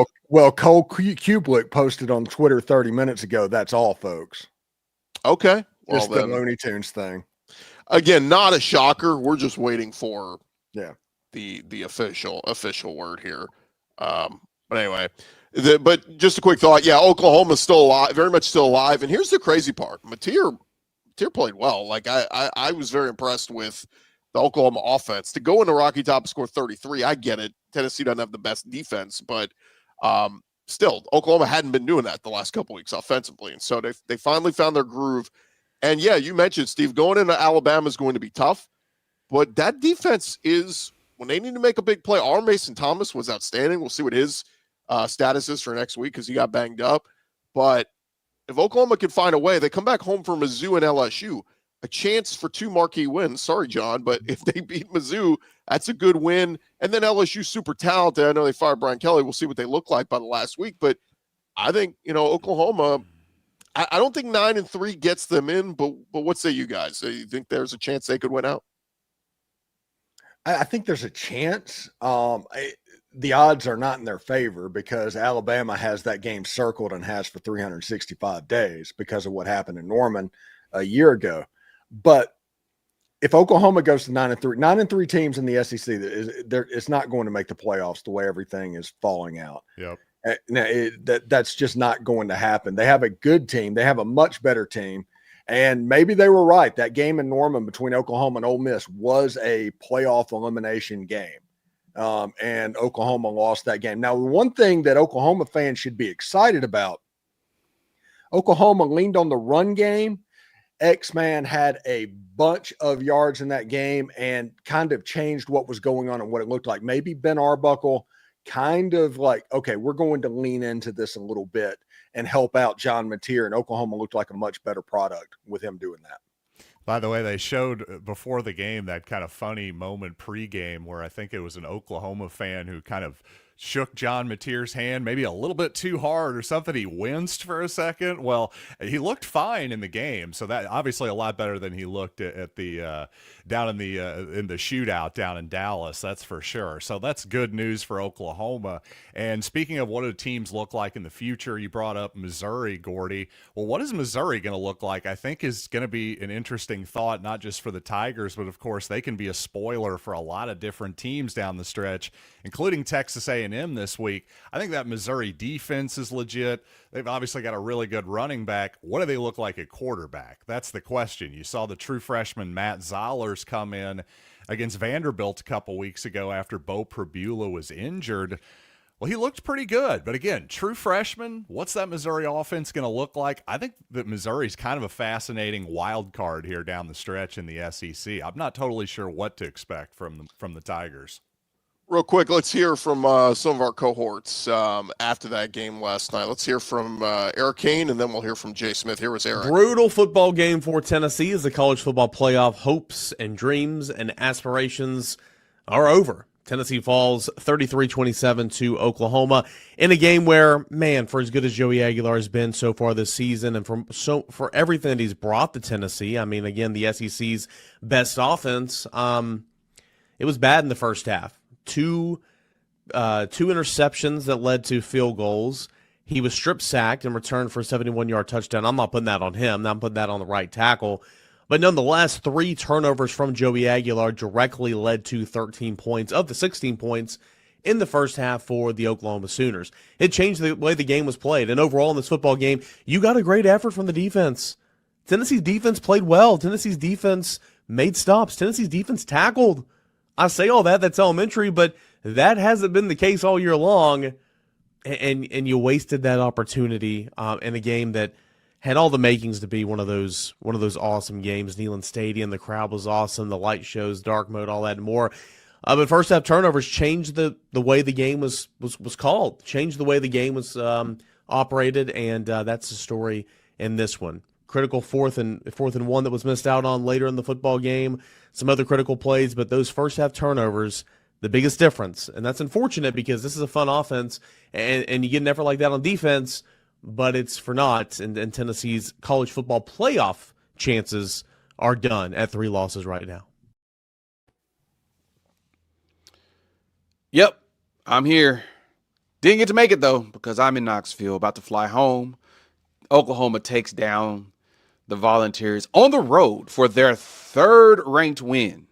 Cole Kublik posted on Twitter 30 minutes ago. That's all, folks. Okay. Well, just the Looney Tunes thing. Again, not a shocker. We're just waiting for the official word here. But anyway, but just a quick thought. Yeah, Oklahoma's still alive, very much still alive. And here's the crazy part. Mateer played well. Like I was very impressed with the Oklahoma offense. To go into Rocky Top and score 33, I get it. Tennessee doesn't have the best defense, but still, Oklahoma hadn't been doing that the last couple weeks offensively. And so they finally found their groove. And yeah, you mentioned, Steve, going into Alabama is going to be tough, but that defense is, when they need to make a big play, our Mason Thomas was outstanding. We'll see what his status is for next week because he got banged up. But if Oklahoma can find a way, they come back home for Mizzou and LSU, a chance for 2 marquee wins. Sorry, John, but if they beat Mizzou, that's a good win. And then LSU super talented. I know they fired Brian Kelly. We'll see what they look like by the last week. But I think, Oklahoma, I don't think 9-3 gets them in, but what say you guys? You think there's a chance they could win out? I think there's a chance. The odds are not in their favor because Alabama has that game circled and has for 365 days because of what happened in Norman a year ago. But if Oklahoma goes to 9-3 teams in the SEC, it's not going to make the playoffs the way everything is falling out. Yep. Now, that's just not going to happen. They have a good team. They have a much better team. And maybe they were right. That game in Norman between Oklahoma and Ole Miss was a playoff elimination game. And Oklahoma lost that game. Now, one thing that Oklahoma fans should be excited about, Oklahoma leaned on the run game. X-Man had a bunch of yards in that game and kind of changed what was going on and what it looked like. Maybe Ben Arbuckle kind of like, okay, we're going to lean into this a little bit and help out John Mateer, and Oklahoma looked like a much better product with him doing that. By the way, they showed before the game that kind of funny moment pregame where I think it was an Oklahoma fan who kind of shook John Mateer's hand maybe a little bit too hard or something. He winced for a second. Well, he looked fine in the game, so that obviously a lot better than he looked at the down in the shootout down in Dallas. That's for sure. So that's good news for Oklahoma. And speaking of what do teams look like in the future, you brought up Missouri, Gordy. Well, what is Missouri going to look like? I think is going to be an interesting thought, not just for the Tigers, but of course they can be a spoiler for a lot of different teams down the stretch, including Texas A&M. A&M this week. I think that Missouri defense is legit. They've obviously got a really good running back. What do they look like at quarterback? That's the question. You saw the true freshman Matt Zollers come in against Vanderbilt a couple weeks ago after Bo Prabula was injured. Well, he looked pretty good. But again, true freshman, what's that Missouri offense going to look like? I think that Missouri's kind of a fascinating wild card here down the stretch in the SEC. I'm not totally sure what to expect from the Tigers. Real quick, let's hear from some of our cohorts after that game last night. Let's hear from Eric Kane, and then we'll hear from Jay Smith. Here was Eric. Brutal football game for Tennessee as the college football playoff hopes and dreams and aspirations are over. Tennessee falls 33-27 to Oklahoma in a game where, man, for as good as Joey Aguilar has been so far this season and for everything that he's brought to Tennessee, I mean, again, the SEC's best offense, it was bad in the first half. Two interceptions that led to field goals. He was strip sacked and returned for a 71-yard touchdown. I'm not putting that on him. I'm putting that on the right tackle. But nonetheless, 3 turnovers from Joey Aguilar directly led to 13 points of the 16 points in the first half for the Oklahoma Sooners. It changed the way the game was played. And overall in this football game, you got a great effort from the defense. Tennessee's defense played well. Tennessee's defense made stops. Tennessee's defense tackled. I say all that, that's elementary, but that hasn't been the case all year long, and you wasted that opportunity in a game that had all the makings to be one of those awesome games. Neyland Stadium, the crowd was awesome, the light shows, dark mode, all that and more. But first half turnovers changed the way the game was called, changed the way the game was operated, and that's the story in this one. Critical fourth and one that was missed out on later in the football game. Some other critical plays, but those first half turnovers, the biggest difference. And that's unfortunate because this is a fun offense, and you get an effort like that on defense, but it's for naught. And Tennessee's college football playoff chances are done at 3 losses right now. Yep, I'm here. Didn't get to make it, though, because I'm in Knoxville, about to fly home. Oklahoma takes down the Volunteers on the road for their 3rd ranked win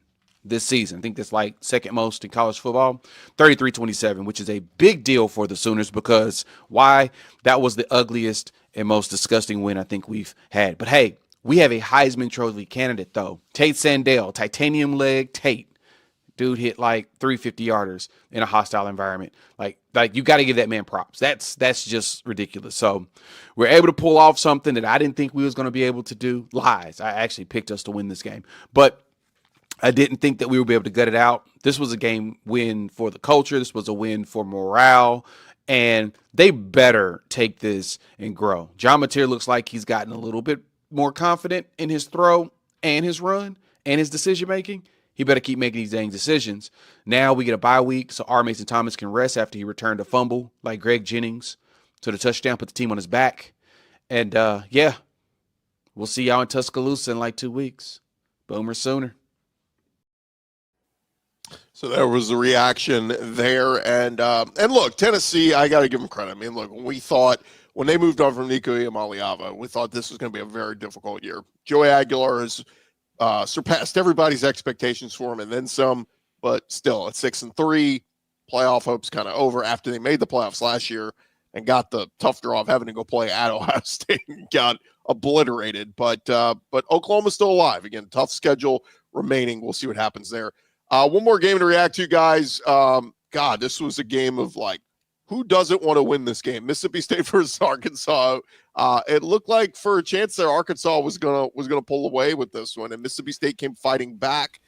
this season. I think that's like second most in college football, 33-27, which is a big deal for the Sooners because why? That was the ugliest and most disgusting win I think we've had. But hey, we have a Heisman Trophy candidate though. Tate Sandell, titanium leg Tate. Dude hit like 350-yarders in a hostile environment. Like you got to give that man props. That's just ridiculous. So we're able to pull off something that I didn't think we was going to be able to do. Lies. I actually picked us to win this game, but I didn't think that we would be able to gut it out. This was a game win for the culture. This was a win for morale, and they better take this and grow. John Mateer looks like he's gotten a little bit more confident in his throw and his run and his decision making. He better keep making these dang decisions. Now we get a bye week, so R. Mason Thomas can rest after he returned a fumble like Greg Jennings to the touchdown, put the team on his back. And, yeah, we'll see y'all in Tuscaloosa in like 2 weeks. Boomer Sooner. So there was the reaction there. And look, Tennessee, I got to give them credit. I mean, look, when they moved on from Nico Iamaleava, we thought this was going to be a very difficult year. Joey Aguilar has surpassed everybody's expectations for him and then some, but still at 6-3, playoff hopes kind of over after they made the playoffs last year and got the tough draw of having to go play at Ohio State and got obliterated. But Oklahoma's still alive. Again, tough schedule remaining. We'll see what happens there. One more game to react to, guys. God, this was a game of like, who doesn't want to win this game? Mississippi State versus Arkansas. It looked like for a chance there, Arkansas was gonna pull away with this one, and Mississippi State came fighting back.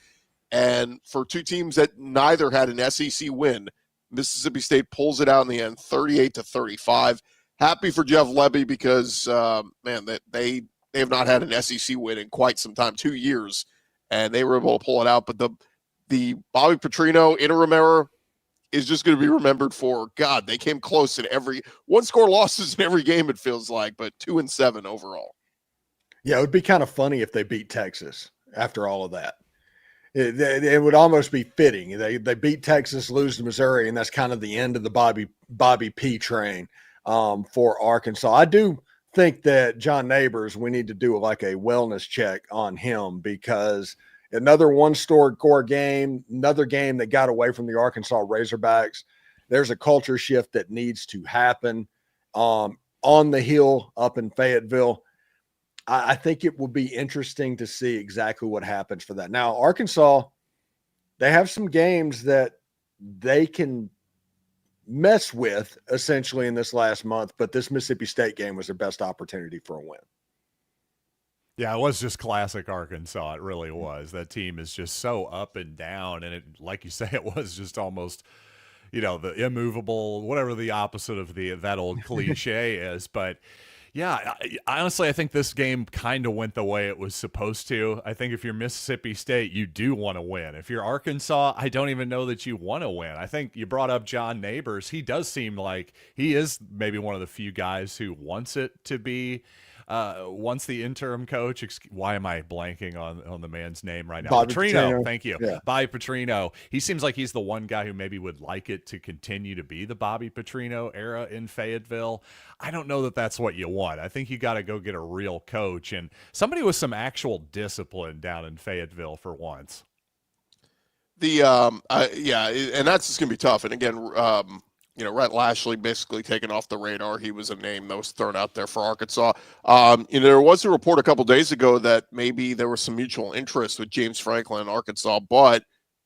And for two teams that neither had an SEC win, Mississippi State pulls it out in the end, 38-35. Happy for Jeff Lebby because man, that they have not had an SEC win in quite some time, 2 years, and they were able to pull it out. But the Bobby Petrino interim error is just going to be remembered for, God, they came close in every one-score losses in every game, it feels like, but 2-7 overall. Yeah, it would be kind of funny if they beat Texas after all of that. It would almost be fitting. They beat Texas, lose to Missouri, and that's kind of the end of the Bobby P train for Arkansas. I do think that John Neighbors, we need to do like a wellness check on him because – another one-score game, another game that got away from the Arkansas Razorbacks. there's a culture shift that needs to happen on the hill up in Fayetteville. I think it will be interesting to see exactly what happens for that. Now, Arkansas, they have some games that they can mess with essentially in this last month, but this Mississippi State game was their best opportunity for a win. Yeah, it was just classic Arkansas. It really was. That team is just so up and down, and it, like you say, it was just almost, the immovable, whatever the opposite of that old cliche is. But yeah, honestly, I think this game kind of went the way it was supposed to. I think if you're Mississippi State, you do want to win. If you're Arkansas, I don't even know that you want to win. I think you brought up John Neighbors. He does seem like he is maybe one of the few guys who wants it to be. Once the interim coach, why am I blanking on the man's name right now? Bobby Petrino. Thank you. Yeah. Bobby Petrino. He seems like he's the one guy who maybe would like it to continue to be the Bobby Petrino era in Fayetteville. I don't know that that's what you want. I think you got to go get a real coach and somebody with some actual discipline down in Fayetteville for once. And that's just gonna be tough. And again, Rhett Lashley basically taken off the radar. He was a name that was thrown out there for Arkansas. There was a report a couple days ago that maybe there was some mutual interest with James Franklin in Arkansas, but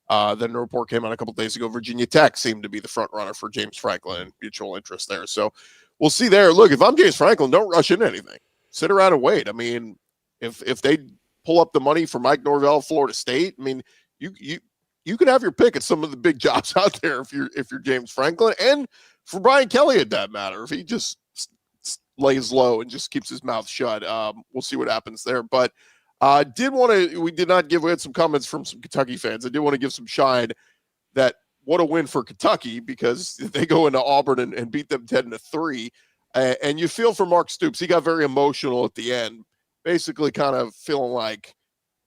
then the report came out a couple days ago. Virginia Tech seemed to be the front runner for James Franklin and mutual interest there. So we'll see there. Look, if I'm James Franklin, don't rush into anything. Sit around and wait. I mean, if they pull up the money for Mike Norvell, Florida State, I mean, you can have your pick at some of the big jobs out there if you're James Franklin, and for Brian Kelly at that matter, if he just lays low and just keeps his mouth shut. We'll see what happens there. But we had some comments from some Kentucky fans. I did want to give some shine that what a win for Kentucky, because they go into Auburn and beat them 10-3. And you feel for Mark Stoops. He got very emotional at the end, basically kind of feeling like,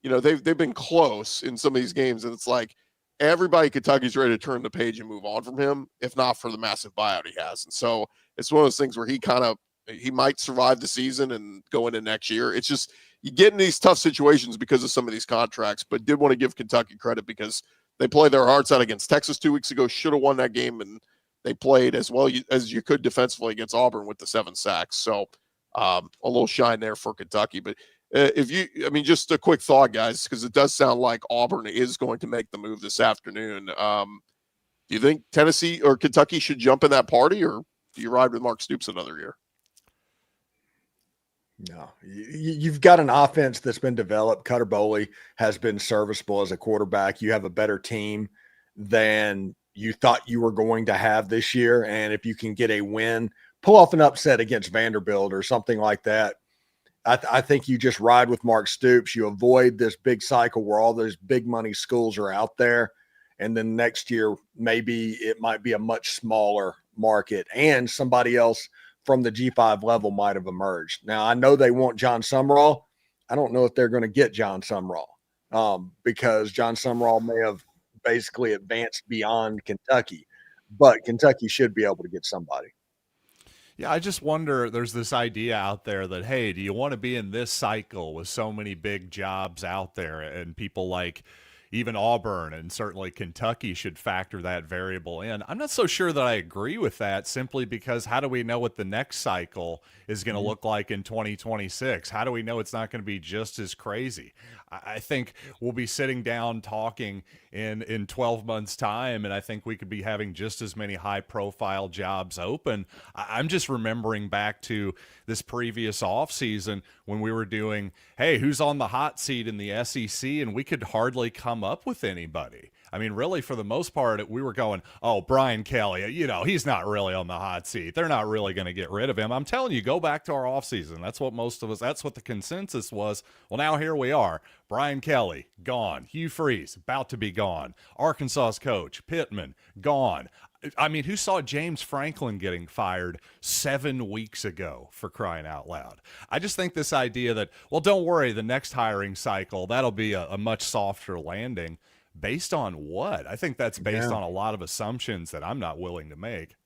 they've been close in some of these games, and it's like everybody in Kentucky's ready to turn the page and move on from him, if not for the massive buyout he has. And so it's one of those things where he might survive the season and go into next year. It's just you get in these tough situations because of some of these contracts, but did want to give Kentucky credit because they played their hearts out against Texas 2 weeks ago, should have won that game, and they played as well as you could defensively against Auburn with the 7 sacks. So a little shine there for Kentucky. But just a quick thought, guys, because it does sound like Auburn is going to make the move this afternoon. Do you think Tennessee or Kentucky should jump in that party, or do you ride with Mark Stoops another year? No, you've got an offense that's been developed. Cutter Boley has been serviceable as a quarterback. You have a better team than you thought you were going to have this year. And if you can get a win, pull off an upset against Vanderbilt or something like that, I think you just ride with Mark Stoops. You avoid this big cycle where all those big money schools are out there. And then next year, maybe it might be a much smaller market and somebody else from the G5 level might have emerged. Now, I know they want John Sumrall. I don't know if they're going to get John Sumrall because John Sumrall may have basically advanced beyond Kentucky, but Kentucky should be able to get somebody. Yeah, I just wonder, there's this idea out there that, hey, do you want to be in this cycle with so many big jobs out there, and people like even Auburn and certainly Kentucky should factor that variable in. I'm not so sure that I agree with that, simply because how do we know what the next cycle is going to look like in 2026? How do we know it's not going to be just as crazy? I think we'll be sitting down talking in 12 months time, and I think we could be having just as many high profile jobs open. I'm just remembering back to this previous offseason when we were doing, hey, who's on the hot seat in the SEC? And we could hardly come up with anybody. I mean, really, for the most part, we were going, oh, Brian Kelly, he's not really on the hot seat. They're not really going to get rid of him. I'm telling you, go back to our offseason. That's what that's what the consensus was. Well, now here we are. Brian Kelly, gone. Hugh Freeze, about to be gone. Arkansas's coach, Pittman, gone. I mean, who saw James Franklin getting fired 7 weeks ago, for crying out loud? I just think this idea that, well, don't worry, the next hiring cycle, that'll be a much softer landing. Based on what? I think that's based on a lot of assumptions that I'm not willing to make.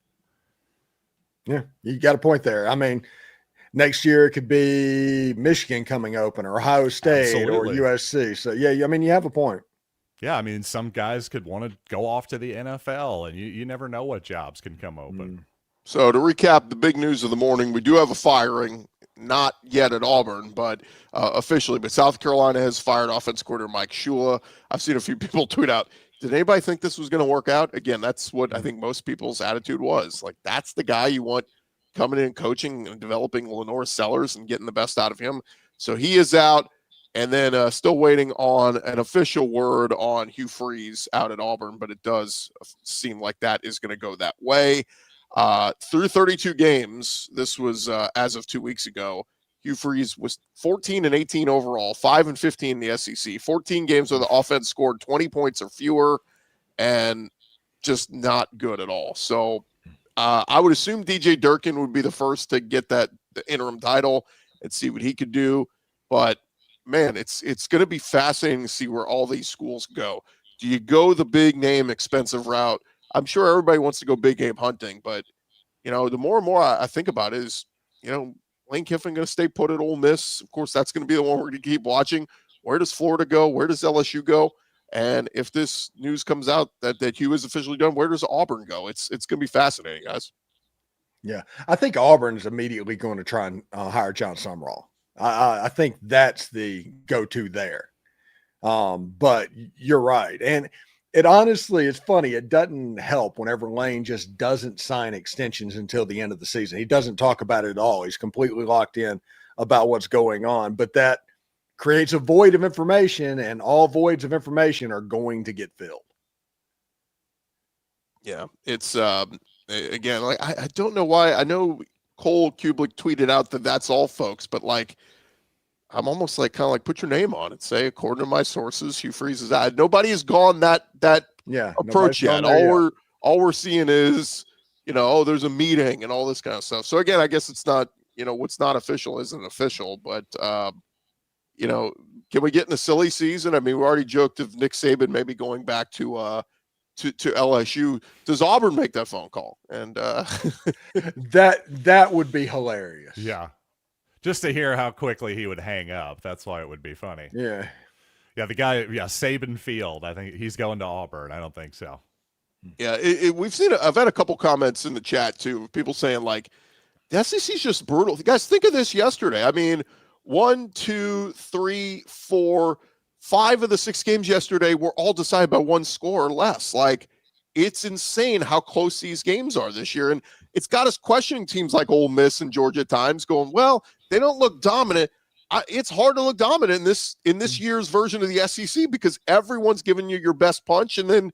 Yeah, you got a point there. I mean, next year it could be Michigan coming open or Ohio State or USC. So, yeah, I mean, you have a point. Yeah, I mean, some guys could want to go off to the NFL, and you never know what jobs can come open. So to recap the big news of the morning, we do have a firing, not yet at Auburn, but officially. But South Carolina has fired offense coordinator Mike Shula. I've seen a few people tweet out, did anybody think this was going to work out? Again, that's what I think most people's attitude was. Like, that's the guy you want coming in, coaching and developing Lenore Sellers and getting the best out of him. So he is out. And then still waiting on an official word on Hugh Freeze out at Auburn, but it does seem like that is going to go that way. Through 32 games, this was as of 2 weeks ago, Hugh Freeze was 14-18 overall, 5-15 in the SEC, 14 games where the offense scored 20 points or fewer, and just not good at all. So I would assume DJ Durkin would be the first to get the interim title and see what he could do. But man, it's going to be fascinating to see where all these schools go. Do you go the big name, expensive route? I'm sure everybody wants to go big game hunting, but the more and more I think about it is, Lane Kiffin going to stay put at Ole Miss. Of course, that's going to be the one we're going to keep watching. Where does Florida go? Where does LSU go? And if this news comes out that Hugh is officially done, where does Auburn go? It's going to be fascinating, guys. Yeah, I think Auburn's immediately going to try and hire John Sumrall. I think that's the go-to there. But you're right. And it honestly, it's funny. It doesn't help whenever Lane just doesn't sign extensions until the end of the season. He doesn't talk about it at all. He's completely locked in about what's going on, but that creates a void of information, and all voids of information are going to get filled. Yeah, it's again, like I don't know why. I know Cole Kublik tweeted out that that's all, folks, but like, I'm almost like kind of like put your name on it. Say, according to my sources, Hugh Freeze is out. Nobody has gone that approach yet. All we're seeing is, there's a meeting and all this kind of stuff. So again, I guess it's not, what's not official isn't official, but can we get in a silly season? I mean, we already joked of Nick Saban maybe going back to LSU. Does Auburn make that phone call? And that would be hilarious. Yeah. Just to hear how quickly he would hang up. That's why it would be funny. Yeah. Yeah, the guy, Saban Field. I think he's going to Auburn. I don't think so. Yeah, we've seen I've had a couple comments in the chat too. People saying like, the SEC's just brutal. Guys, think of this yesterday. I mean, 1, 2, 3, 4, 5 of the 6 games yesterday were all decided by one score or less. Like, it's insane how close these games are this year. And it's got us questioning teams like Ole Miss and Georgia at times, going, well, they don't look dominant. It's hard to look dominant in this year's version of the SEC because everyone's giving you your best punch. And then,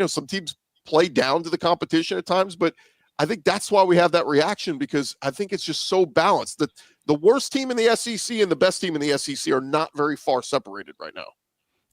some teams play down to the competition at times. But I think that's why we have that reaction, because I think it's just so balanced that the worst team in the SEC and the best team in the SEC are not very far separated right now.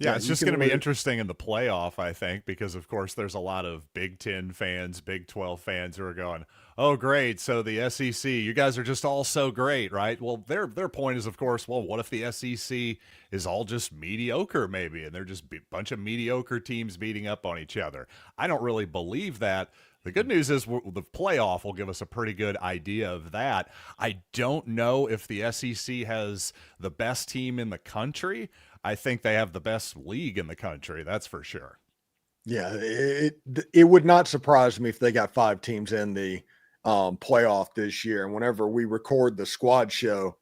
Yeah, it's just going to be interesting in the playoff, I think, because, of course, there's a lot of Big Ten fans, Big 12 fans who are going, oh, great, so the SEC, you guys are just all so great, right? Well, their point is, of course, well, what if the SEC is all just mediocre maybe, and they're just a bunch of mediocre teams beating up on each other? I don't really believe that. The good news is the playoff will give us a pretty good idea of that. I don't know if the SEC has the best team in the country. I think they have the best league in the country. That's for sure. Yeah, it would not surprise me if they got 5 teams in the playoff this year. And whenever we record the squad show,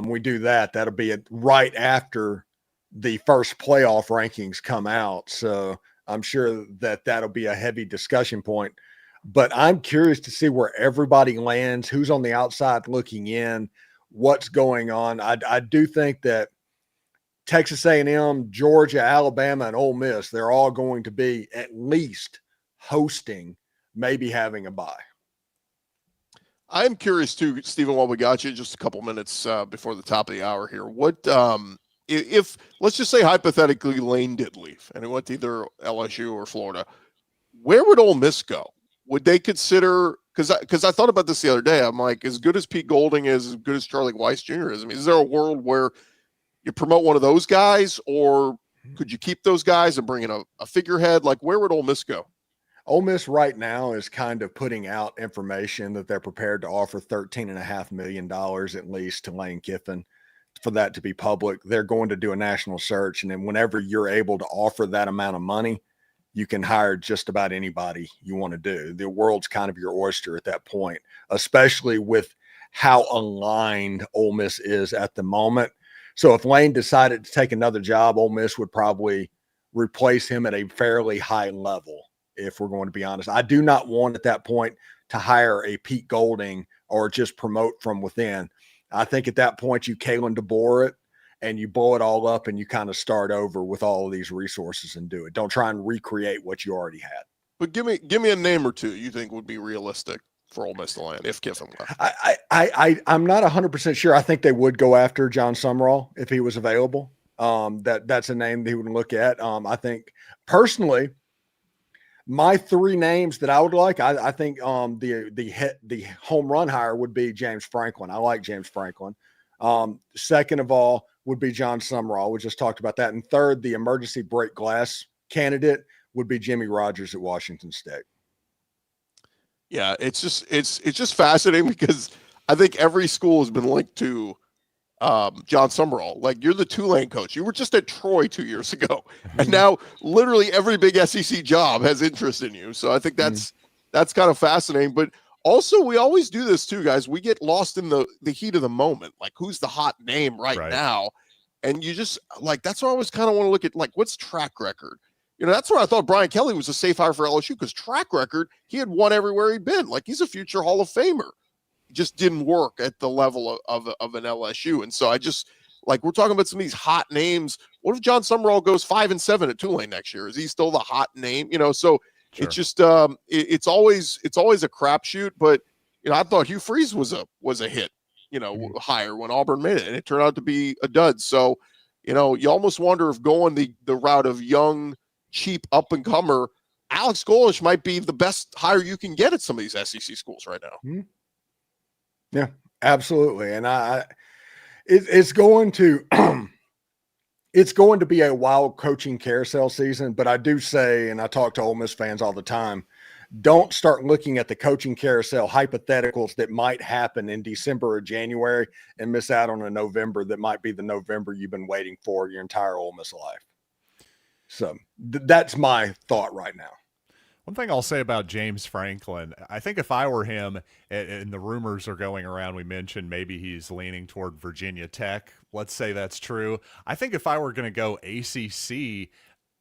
we do that. That'll be right after the first playoff rankings come out. So I'm sure that'll be a heavy discussion point. But I'm curious to see where everybody lands, who's on the outside looking in, what's going on. I do think that Texas A&M, Georgia, Alabama, and Ole Miss, they're all going to be at least hosting, maybe having a bye. I'm curious too, Stephen, while we got you, just a couple minutes before the top of the hour here. What if let's just say hypothetically Lane did leave and it went to either LSU or Florida, where would Ole Miss go? Would they consider, because I thought about this the other day, I'm like, as good as Pete Golding is, as good as Charlie Weiss Jr. is, I mean, is there a world where you promote one of those guys, or could you keep those guys and bring in a figurehead? Like, where would Ole Miss go? Ole Miss right now is kind of putting out information that they're prepared to offer $13.5 million at least to Lane Kiffin for that to be public. They're going to do a national search. And then whenever you're able to offer that amount of money, you can hire just about anybody you want to do. The world's kind of your oyster at that point, especially with how aligned Ole Miss is at the moment. So if Lane decided to take another job, Ole Miss would probably replace him at a fairly high level, if we're going to be honest. I do not want at that point to hire a Pete Golding or just promote from within. I think at that point you Kalen DeBoer it and you blow it all up and you kind of start over with all of these resources and do it. Don't try and recreate what you already had. But give me a name or two you think would be realistic for Ole Miss to land if Kiffin left. I'm not 100% sure. I think they would go after John Sumrall if he was available. That's a name they would look at. I think personally, my three names that I would like, I think the home run hire would be James Franklin. I like James Franklin. Second of all would be John Sumrall. We just talked about that. And third, the emergency break glass candidate would be Jimmy Rogers at Washington State. Yeah, it's just fascinating because I think every school has been linked to John Sumrall. Like, you're the Tulane coach. You were just at Troy 2 years ago, and now literally every big SEC job has interest in you. So I think that's kind of fascinating. But also, we always do this too, guys. We get lost in the heat of the moment. Like, who's the hot name right now? And you just like, that's why I always kind of want to look at, like, what's track record. You know, that's where I thought Brian Kelly was a safe hire for LSU, because track record, he had won everywhere he'd been. Like, he's a future Hall of Famer. Just didn't work at the level of an LSU. And so I just, like, we're talking about some of these hot names. What if John Sumrall goes 5-7 at Tulane next year? Is he still the hot name? You know, so it's just it's always a crapshoot. But you know, I thought Hugh Freeze was a hit, you know, hire when Auburn made it, and it turned out to be a dud. So, you know, you almost wonder if going the route of young, cheap up and comer, Alex Golesh might be the best hire you can get at some of these SEC schools right now. Mm-hmm. Yeah, absolutely. And it's going to be a wild coaching carousel season, but I do say, and I talk to Ole Miss fans all the time, don't start looking at the coaching carousel hypotheticals that might happen in December or January and miss out on a November that might be the November you've been waiting for your entire Ole Miss life. So that's my thought right now. One thing I'll say about James Franklin, I think if I were him, and the rumors are going around, we mentioned maybe he's leaning toward Virginia Tech. Let's say that's true. I think if I were going to go ACC,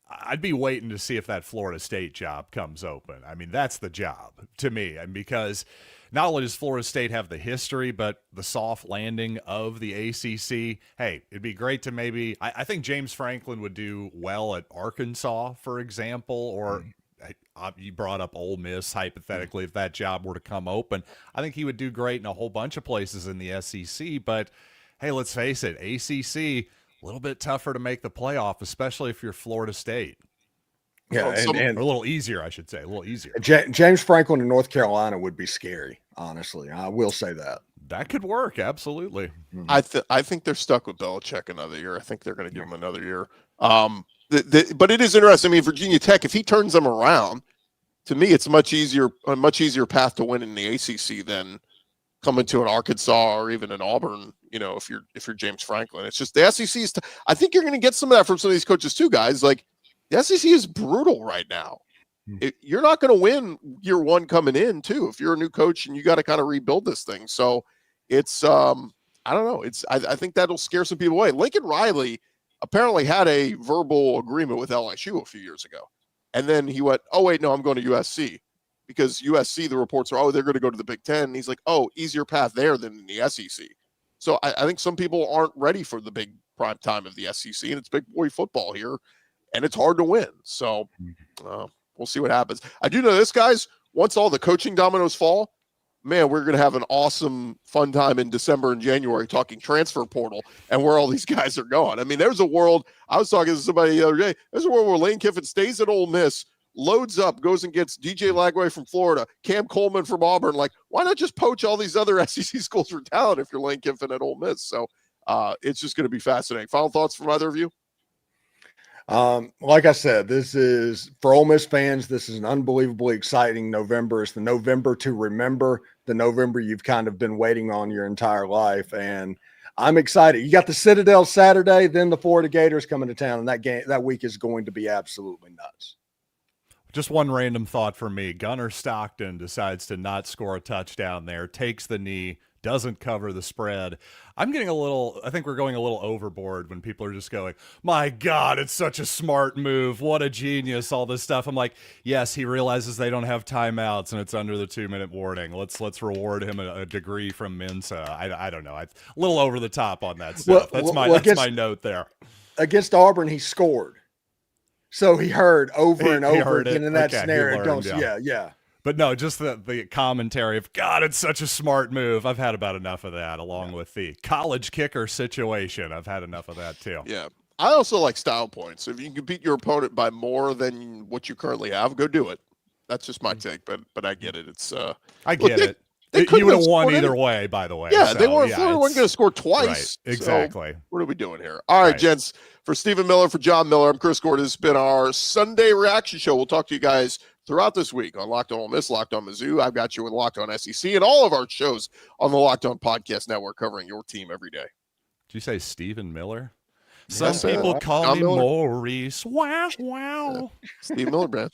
I'd be waiting to see if that Florida State job comes open. I mean, that's the job to me. And because not only does Florida State have the history, but the soft landing of the ACC, hey, it'd be great to maybe, I think James Franklin would do well at Arkansas, for example, or you brought up Ole Miss, hypothetically, if that job were to come open. I think he would do great in a whole bunch of places in the SEC, but hey, let's face it, ACC, a little bit tougher to make the playoff, especially if you're Florida State. Yeah, and a little easier, I should say, a little easier. James Franklin in North Carolina would be scary, honestly. I will say that. That could work, absolutely. Mm-hmm. I think they're stuck with Belichick another year. I think they're going to give him another year. But it is interesting. I mean, Virginia Tech, if he turns them around, to me, it's a much easier path to win in the ACC than coming to an Arkansas or even an Auburn. You know, if you're James Franklin, it's just the SEC is. I think you're going to get some of that from some of these coaches too, guys. Like, the SEC is brutal right now. You're not going to win year one coming in too if you're a new coach and you got to kind of rebuild this thing. So it's I don't know. I think that'll scare some people away. Lincoln Riley apparently had a verbal agreement with LSU a few years ago. And then he went, oh, wait, no, I'm going to USC. Because USC, the reports are, they're going to go to the Big Ten. And he's like, oh, easier path there than in the SEC. So I think some people aren't ready for the big prime time of the SEC, and it's big boy football here, and it's hard to win. So we'll see what happens. I do know this, guys, once all the coaching dominoes fall, man, we're going to have an awesome, fun time in December and January talking transfer portal and where all these guys are going. I mean, there's a world, I was talking to somebody the other day, there's a world where Lane Kiffin stays at Ole Miss, loads up, goes and gets DJ Lagway from Florida, Cam Coleman from Auburn. Like, why not just poach all these other SEC schools for talent if you're Lane Kiffin at Ole Miss? So it's just going to be fascinating. Final thoughts from either of you? Like I said, this is, for Ole Miss fans, this is an unbelievably exciting November. It's the November to remember, the November you've kind of been waiting on your entire life. And I'm excited. You got the Citadel Saturday, then the Florida Gators coming to town, and that week is going to be absolutely nuts. Just one random thought for me. Gunnar Stockton decides to not score a touchdown there, takes the knee, doesn't cover the spread. I think we're going a little overboard when people are just going, my God, it's such a smart move. What a genius, all this stuff. I'm like, yes, he realizes they don't have timeouts and it's under the 2-minute warning. Let's reward him a degree from Mensa. I don't know. A little over the top on that stuff. That's my note there. Against Auburn, he scored. So he heard over and over heard again it. in that Okay, scenario. he learned, Yeah. But no, just the commentary of, God, it's such a smart move. I've had about enough of that, along with the college kicker situation. I've had enough of that, too. Yeah. I also like style points. If you can beat your opponent by more than what you currently have, go do it. That's just my take, but I get it. It's I get it. He would have won either way, by the way. Yeah, so, they weren't going to score twice. Right, exactly. So what are we doing here? All right, gents. For Stephen Miller, for John Miller, I'm Chris Gordy. This has been our Sunday reaction show. We'll talk to you guys throughout this week on Locked On Ole Miss, Locked On Mizzou. I've got you with Locked On SEC and all of our shows on the Locked On Podcast Network covering your team every day. Did you say Stephen Miller? Yes, Some people call me Miller. Maurice. Wow. Steve Miller, man.